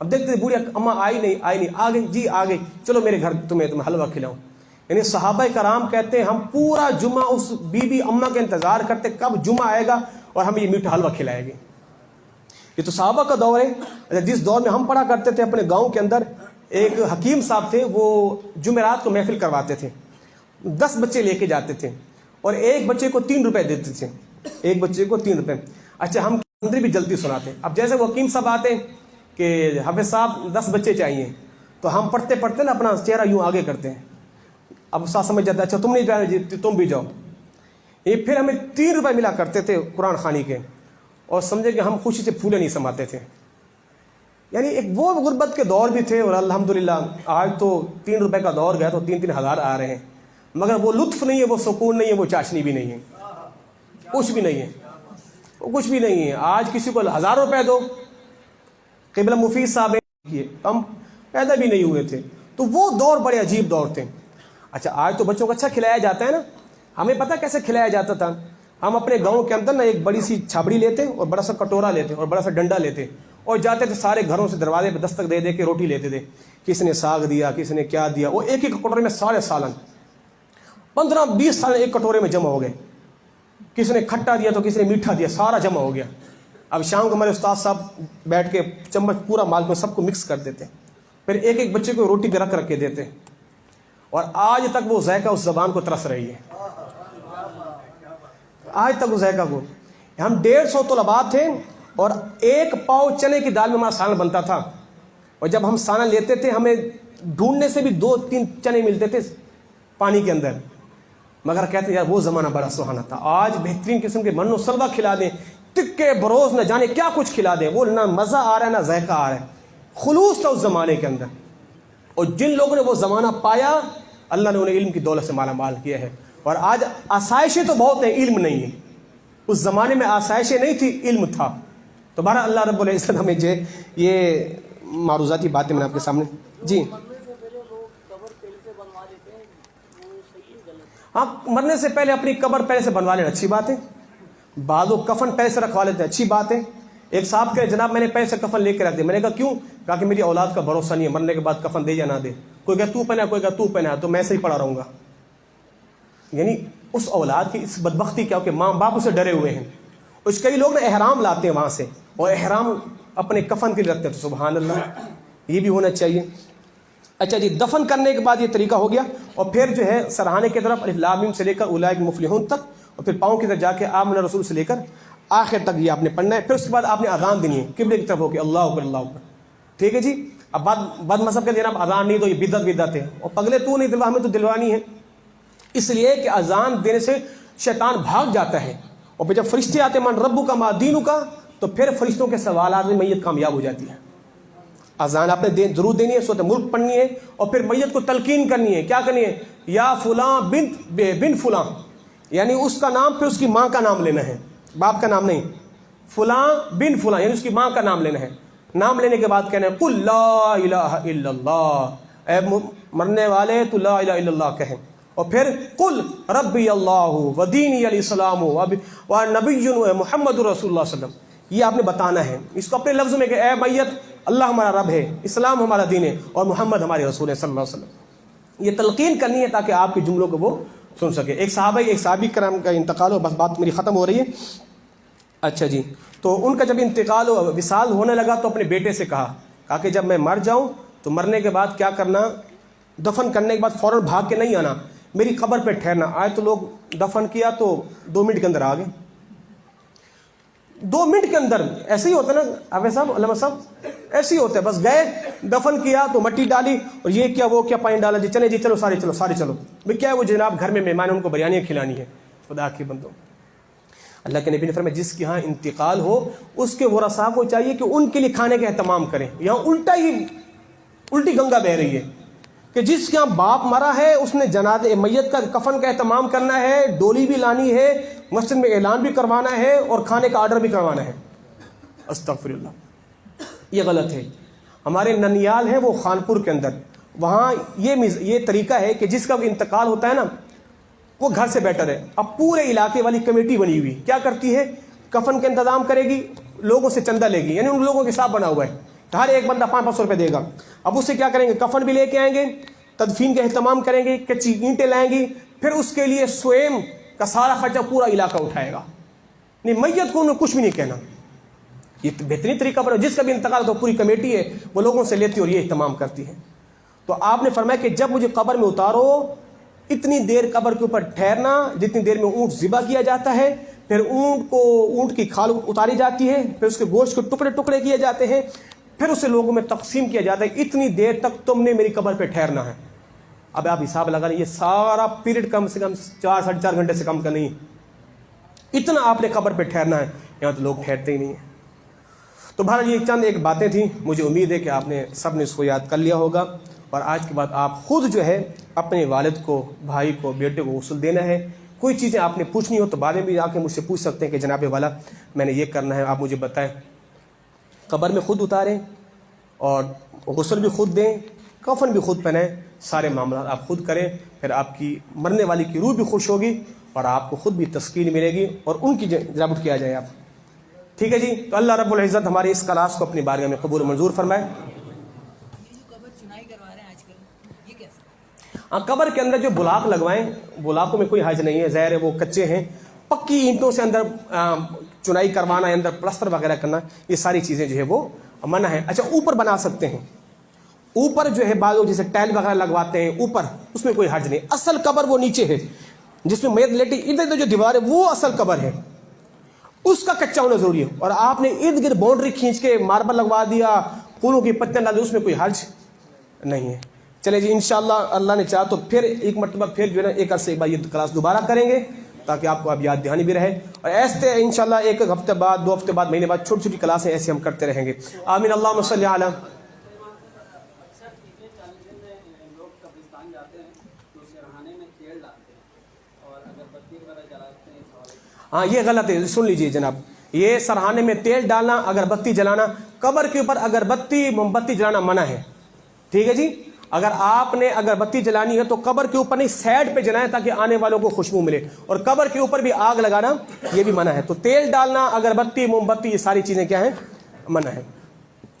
اب دیکھتے بوڑھی اماں آئی نہیں, آ گئی جی آ گئی, چلو میرے گھر تمہیں حلوہ کھلاؤں. یعنی صحابہ کرام کہتے ہیں ہم پورا جمعہ اس بی بی اماں کا انتظار کرتے کب جمعہ آئے گا اور ہمیں یہ میٹھا حلوہ کھلائے گی. یہ تو صحابہ کا دور ہے. جس دور میں ہم پڑھا کرتے تھے اپنے گاؤں کے اندر ایک حکیم صاحب تھے, وہ جمعرات کو محفل کرواتے تھے, 10 بچے لے کے جاتے تھے اور ایک بچے کو 3 روپے دیتے تھے, ایک بچے کو 3 روپے. اچھا ہم اندر بھی جلدی سناتے ہیں. اب جیسے وہ حکیم صاحب آتے کہ حافظ صاحب 10 بچے چاہیے, تو ہم پڑھتے پڑھتے نا اپنا چہرہ یوں آگے کرتے ہیں. اب استاد سمجھ جاتا ہے اچھا تم نہیں جاؤ جی تم بھی جاؤ. یہ پھر ہمیں 3 روپے ملا کرتے تھے قرآن خوانی کے, اور سمجھے کہ ہم خوشی سے پھولے نہیں سماتے تھے. یعنی ایک وہ غربت کے دور بھی تھے, اور الحمدللہ آج تو 3 روپے کا دور گیا تو 3-3 ہزار آ رہے ہیں, مگر وہ لطف نہیں ہے, وہ سکون نہیں ہے, وہ چاشنی بھی نہیں ہے, کچھ بھی نہیں ہے, وہ کچھ بھی نہیں ہے. آج کسی کو 1000 روپے دو, قبلہ مفید صاحب ہم پیدا بھی نہیں ہوئے تھے, تو وہ دور بڑے عجیب دور تھے. اچھا آج تو بچوں کو اچھا کھلایا جاتا ہے نا. ہمیں پتہ کیسے کھلایا جاتا تھا؟ ہم اپنے گاؤں کے اندر نا ایک بڑی سی چھابڑی لیتے اور بڑا سا کٹورا لیتے اور بڑا سا ڈنڈا لیتے اور جاتے تھے سارے گھروں سے دروازے پہ دستک دے دے کے روٹی لیتے تھے. کس نے ساگ دیا, کس نے کیا دیا, وہ ایک ایک کٹورے میں سارے سالن 15-20 سالن ایک کٹورے میں جمع ہو گئے. کس نے کھٹا دیا تو کس نے میٹھا دیا, سارا جمع ہو گیا. اب شام کو ہمارے استاد صاحب بیٹھ کے چمچ پورا مال کو سب کو مکس کر دیتے, پھر ایک ایک بچے کو روٹی پہ رکھ کے دیتے, اور آج تک وہ ذائقہ اس زبان کو ترس رہی ہے. آج تک وہ ذائقہ کو. ہم 150 طلباء تھے اور 1 پاؤ چنے کی دال میں ہمارا سالن بنتا تھا, اور جب ہم سالن لیتے تھے ہمیں ڈھونڈنے سے بھی 2-3 چنے ملتے تھے پانی کے اندر, مگر کہتے ہیں یار وہ زمانہ بڑا سہانا تھا. آج بہترین قسم کے من و سلوا کھلا دیں, تکے بروز نہ جانے کیا کچھ کھلا دیں, وہ نہ مزہ آ رہا ہے نہ ذائقہ آ رہا ہے. خلوص تھا اس زمانے کے اندر, اور جن لوگوں نے وہ زمانہ پایا اللہ نے انہیں علم کی دولت سے مالا مال کیا ہے. اور آج آسائشیں تو بہت ہیں, علم نہیں ہے. اس زمانے میں آسائشیں نہیں تھی, علم تھا. تو بہرحال اللہ رب العزت ہمیں جو یہ معروضاتی باتیں میں نے آپ کے سامنے. جی ہاں, مرنے سے پہلے اپنی قبر پہلے سے بنوا لینا اچھی بات ہے. بعض لوگ کفن پہلے سے رکھوا لیتے ہیں, اچھی بات ہے. ایک صاحب کہ جناب میں نے پہلے سے کفن لے کے رکھ دیا. میں نے کہا کیوں؟ کہا کہ میری اولاد کا بھروسہ نہیں ہے, مرنے کے بعد کفن دے یا نہ دے. کوئی کہا تو پہنا, کوئی کہا تو پہنا, تو میں سے ہی پڑا رہوں گا. یعنی اس اولاد کی اس بدبختی کیا کہ ماں باپ اسے ڈرے ہوئے ہیں. اس کئی لوگ نا احرام لاتے ہیں وہاں سے, اور احرام اپنے کفن کے لیے رکھتے ہیں. تو سبحان اللہ, یہ بھی ہونا چاہیے. اچھا جی, دفن کرنے کے بعد یہ طریقہ ہو گیا, اور پھر جو ہے سرہانے کی طرف الف لام میم سے لے کر اولئک المفلحون تک, اور پھر پاؤں کی طرف جا کے آمن رسول سے لے کر آخر تک یہ آپ نے پڑھنا ہے. پھر اس کے بعد آپ نے اذان دینی ہے قبلے کی طرف ہو کے اللہ اکبر اللہ اکبر. ٹھیک ہے جی. اب بد مذہب کے جناب اذان نہیں تو یہ بدعت ہے, اور پگلے تو نہیں دلوا, ہمیں تو دلوانی ہے. اس لیے کہ اذان دینے سے شیطان بھاگ جاتا ہے, اور پھر جب فرشتے آتے من ربو کا ما دینو کا, تو پھر فرشتوں کے سوالات میں میت کامیاب ہو جاتی ہے. اذان آپ نے ضرور دینی ہے, سورۃ ملک پڑھنی ہے, اور پھر میت کو تلقین کرنی ہے. کیا کرنی ہے؟ یا فلاں بن فلاں, یعنی اس کا نام پھر اس کی ماں کا نام لینا ہے, باپ کا نام نہیں. فلاں بن فلاں یعنی اس کی ماں کا نام لینا ہے. نام لینے کے بعد کہنا ہے قل لا الہ الا اللہ, اے مرنے والے تو لا الہ الا اللہ کہیں. اور پھر قل ربی اللہ و دینی الاسلام و نبی محمد رسول اللہ صلی اللہ علیہ وسلم, یہ آپ نے بتانا ہے. اس کو اپنے لفظ میں کہ اے میت اللہ ہمارا رب ہے, اسلام ہمارا دین ہے, اور محمد ہمارے رسول ہے صلی اللہ علیہ وسلم. یہ تلقین کرنی ہے تاکہ آپ کے جملوں کو وہ سن سکے. ایک صحابی کرام کا انتقال ہو, بس بات میری ختم ہو رہی ہے. اچھا جی, تو ان کا جب انتقال ہو, وصال ہونے لگا, تو اپنے بیٹے سے کہا کہ جب میں مر جاؤں تو مرنے کے بعد کیا کرنا, دفن کرنے کے بعد فوراً بھاگ کے نہیں آنا, میری قبر پہ ٹھہرنا. آج تو لوگ دفن کیا تو 2 منٹ کے اندر آ گئے. 2 منٹ کے اندر ایسے ہی ہوتا ہے نا حافظ صاحب, علامہ صاحب, ایسے ہی ہوتا ہے. بس گئے, دفن کیا تو مٹی ڈالی, اور یہ کیا وہ کیا پانی ڈالا, جی چلے جی چلو سارے چلو. بھائی کیا ہے وہ جناب گھر میں مہمان ان کو بریانیاں کھلانی ہے. خدا کے بندوں, اللہ کے نبی نے فرمایا جس کے ہاں انتقال ہو اس کے ورثاء کو چاہیے کہ ان کے لیے کھانے کا اہتمام کریں. یہاں الٹی گنگا بہ رہی ہے کہ جس کے ہاں باپ مرا ہے اس نے جنازے میت کا کفن کا اہتمام کرنا ہے, ڈولی بھی لانی ہے, مسجد میں اعلان بھی کروانا ہے, اور کھانے کا آرڈر بھی کروانا ہے. استغفر اللہ, یہ غلط ہے. ہمارے ننیال ہے وہ خانپور کے اندر, وہاں یہ طریقہ ہے کہ جس کا انتقال ہوتا ہے نا وہ گھر سے بیٹر ہے. اب پورے علاقے والی کمیٹی بنی ہوئی کیا کرتی ہے, کفن کا انتظام کرے گی, لوگوں سے چندہ لے گی, یعنی ان لوگوں کے ساتھ بنا ہوا ہے تو ہر ایک بندہ 500 روپے دے گا. اب اسے کیا کریں گے, کفن بھی لے کے آئیں گے, تدفین کا اہتمام کریں گے, کچی اینٹیں لائیں گی, پھر اس کے لیے سوئم کا سارا خرچہ پورا علاقہ اٹھائے گا. نہیں, میت کو انہیں کچھ بھی نہیں کہنا. یہ بہترین طریقہ پر جس کا بھی انتقال تو پوری کمیٹی ہے وہ لوگوں سے لیتی اور یہ اہتمام کرتی ہے. تو آپ نے فرمایا کہ جب مجھے قبر میں اتارو اتنی دیر قبر کے اوپر ٹھہرنا جتنی دیر میں اونٹ ذبح کیا جاتا ہے, پھر اونٹ کی کھال اتاری جاتی ہے, پھر اس کے گوشت کے ٹکڑے ٹکڑے کیے جاتے ہیں, پھر اسے لوگوں میں تقسیم کیا جاتا ہے. اتنی دیر تک تم نے میری قبر پہ ٹھہرنا ہے. اب آپ حساب لگا لیں, یہ سارا پیریڈ کم سے کم 4-4.5 گھنٹے سے کم کا نہیں, اتنا آپ نے قبر پہ ٹھہرنا ہے. یہاں تو لوگ ٹھہرتے ہی نہیں ہیں. تو بہرحال یہ چند ایک باتیں تھیں, مجھے امید ہے کہ آپ نے سب نے اس کو یاد کر لیا ہوگا, اور آج کے بعد آپ خود جو ہے اپنے والد کو, بھائی کو, بیٹے کو غسل دینا ہے. کوئی چیزیں آپ نے پوچھنی ہو تو بعد میں بھی آ کے مجھ سے پوچھ سکتے ہیں کہ جناب والا میں نے یہ کرنا ہے, آپ مجھے بتائیں. قبر میں خود اتاریں اور غسل بھی خود دیں, کفن بھی خود پہنیں, سارے معاملات آپ خود کریں. پھر آپ کی مرنے والی کی روح بھی خوش ہوگی اور آپ کو خود بھی تسکین ملے گی, اور ان کی جناب کیا جائے آپ. ٹھیک ہے جی. تو اللہ رب العزت ہماری اس کلاس کو اپنی بارگاہ میں قبول و منظور فرمائے. ہاں, قبر کے اندر جو بلاک لگوائیں, بلاکوں میں کوئی حرج نہیں ہے, ظاہر ہے وہ کچے ہیں. پکی اینٹوں سے اندر چنائی کروانا ہے, اندر پلستر وغیرہ کرنا, یہ ساری چیزیں جو ہے وہ منع ہے. اچھا, اوپر بنا سکتے ہیں, اوپر جو ہے بعض جیسے ٹائل وغیرہ لگواتے ہیں اوپر, اس میں کوئی حرج نہیں. اصل قبر وہ نیچے ہے جس میں میت لیٹی, ادھر جو دیوار ہے وہ اصل قبر ہے, اس کا کچا ہونا ضروری ہے. اور آپ نے ارد گرد باؤنڈری کھینچ کے ماربل لگوا دیا, پھولوں کی پتیاں ڈال دی, اس میں کوئی حرج نہیں ہے. چلے جی, انشاءاللہ اللہ نے چاہا تو پھر ایک مرتبہ پھر جو ہے نا ایک عرصے ایک بار یہ کلاس دوبارہ کریں گے تاکہ آپ کو اب یاد دہانی بھی رہے. اور ایسے انشاءاللہ ایک ہفتے بعد, 2 ہفتے بعد, مہینے بعد چھوٹی چھوٹی کلاسیں ایسے ہم کرتے رہیں گے. آمین. اللہم صلی علی. ہاں, یہ غلط ہے, سن لیجئے جناب. یہ سرہانے میں تیل ڈالنا, اگربتی جلانا, قبر کے اوپر اگربتی موم بتی جلانا منع ہے. ٹھیک ہے جی. اگر آپ نے اگربتی جلانی ہے تو قبر کے اوپر نہیں, سائڈ پہ جلائیں تاکہ آنے والوں کو خوشبو ملے. اور قبر کے اوپر بھی آگ لگانا یہ بھی منع ہے. تو تیل ڈالنا, اگربتی, موم بتی, یہ ساری چیزیں کیا ہیں, منع ہے.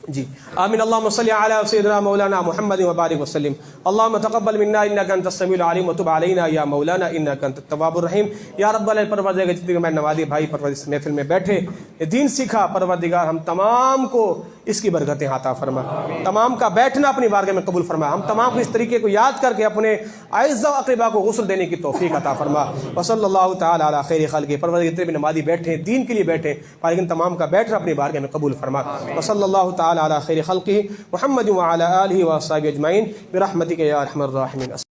جی. آمین. اللهم صل على سيدنا مولانا محمد وبارك وسلم. اللهم تقبل منا انك انت السميع العليم وتب علينا يا مولانا انك انت التواب الرحيم. یا رب العالمین, پروردگار جتنے میں نوادی بھائی پروردگار اس محفل میں بیٹھے دین سیکھا, پروردگار ہم تمام کو اس کی برکتیں عطا فرما, تمام کا بیٹھنا اپنی بارگاہ میں قبول فرما, ہم تمام کو اس طریقے کو یاد کر کے اپنے اعزاء و اقرباء کو غسل دینے کی توفیق عطا فرما. وصلی اللہ تعالی علی خیر خلق. پروردگار جتنے بھی نمازی بیٹھے دین کے لیے بیٹھے, لیکن تمام کا بیٹھنا اپنی بارگاہ میں قبول فرما. وصلی اللہ تعالی علی خیر خلقہ محمد وعلی آلہ وصحبہ اجمعین برحمتک یا ارحم الراحمین.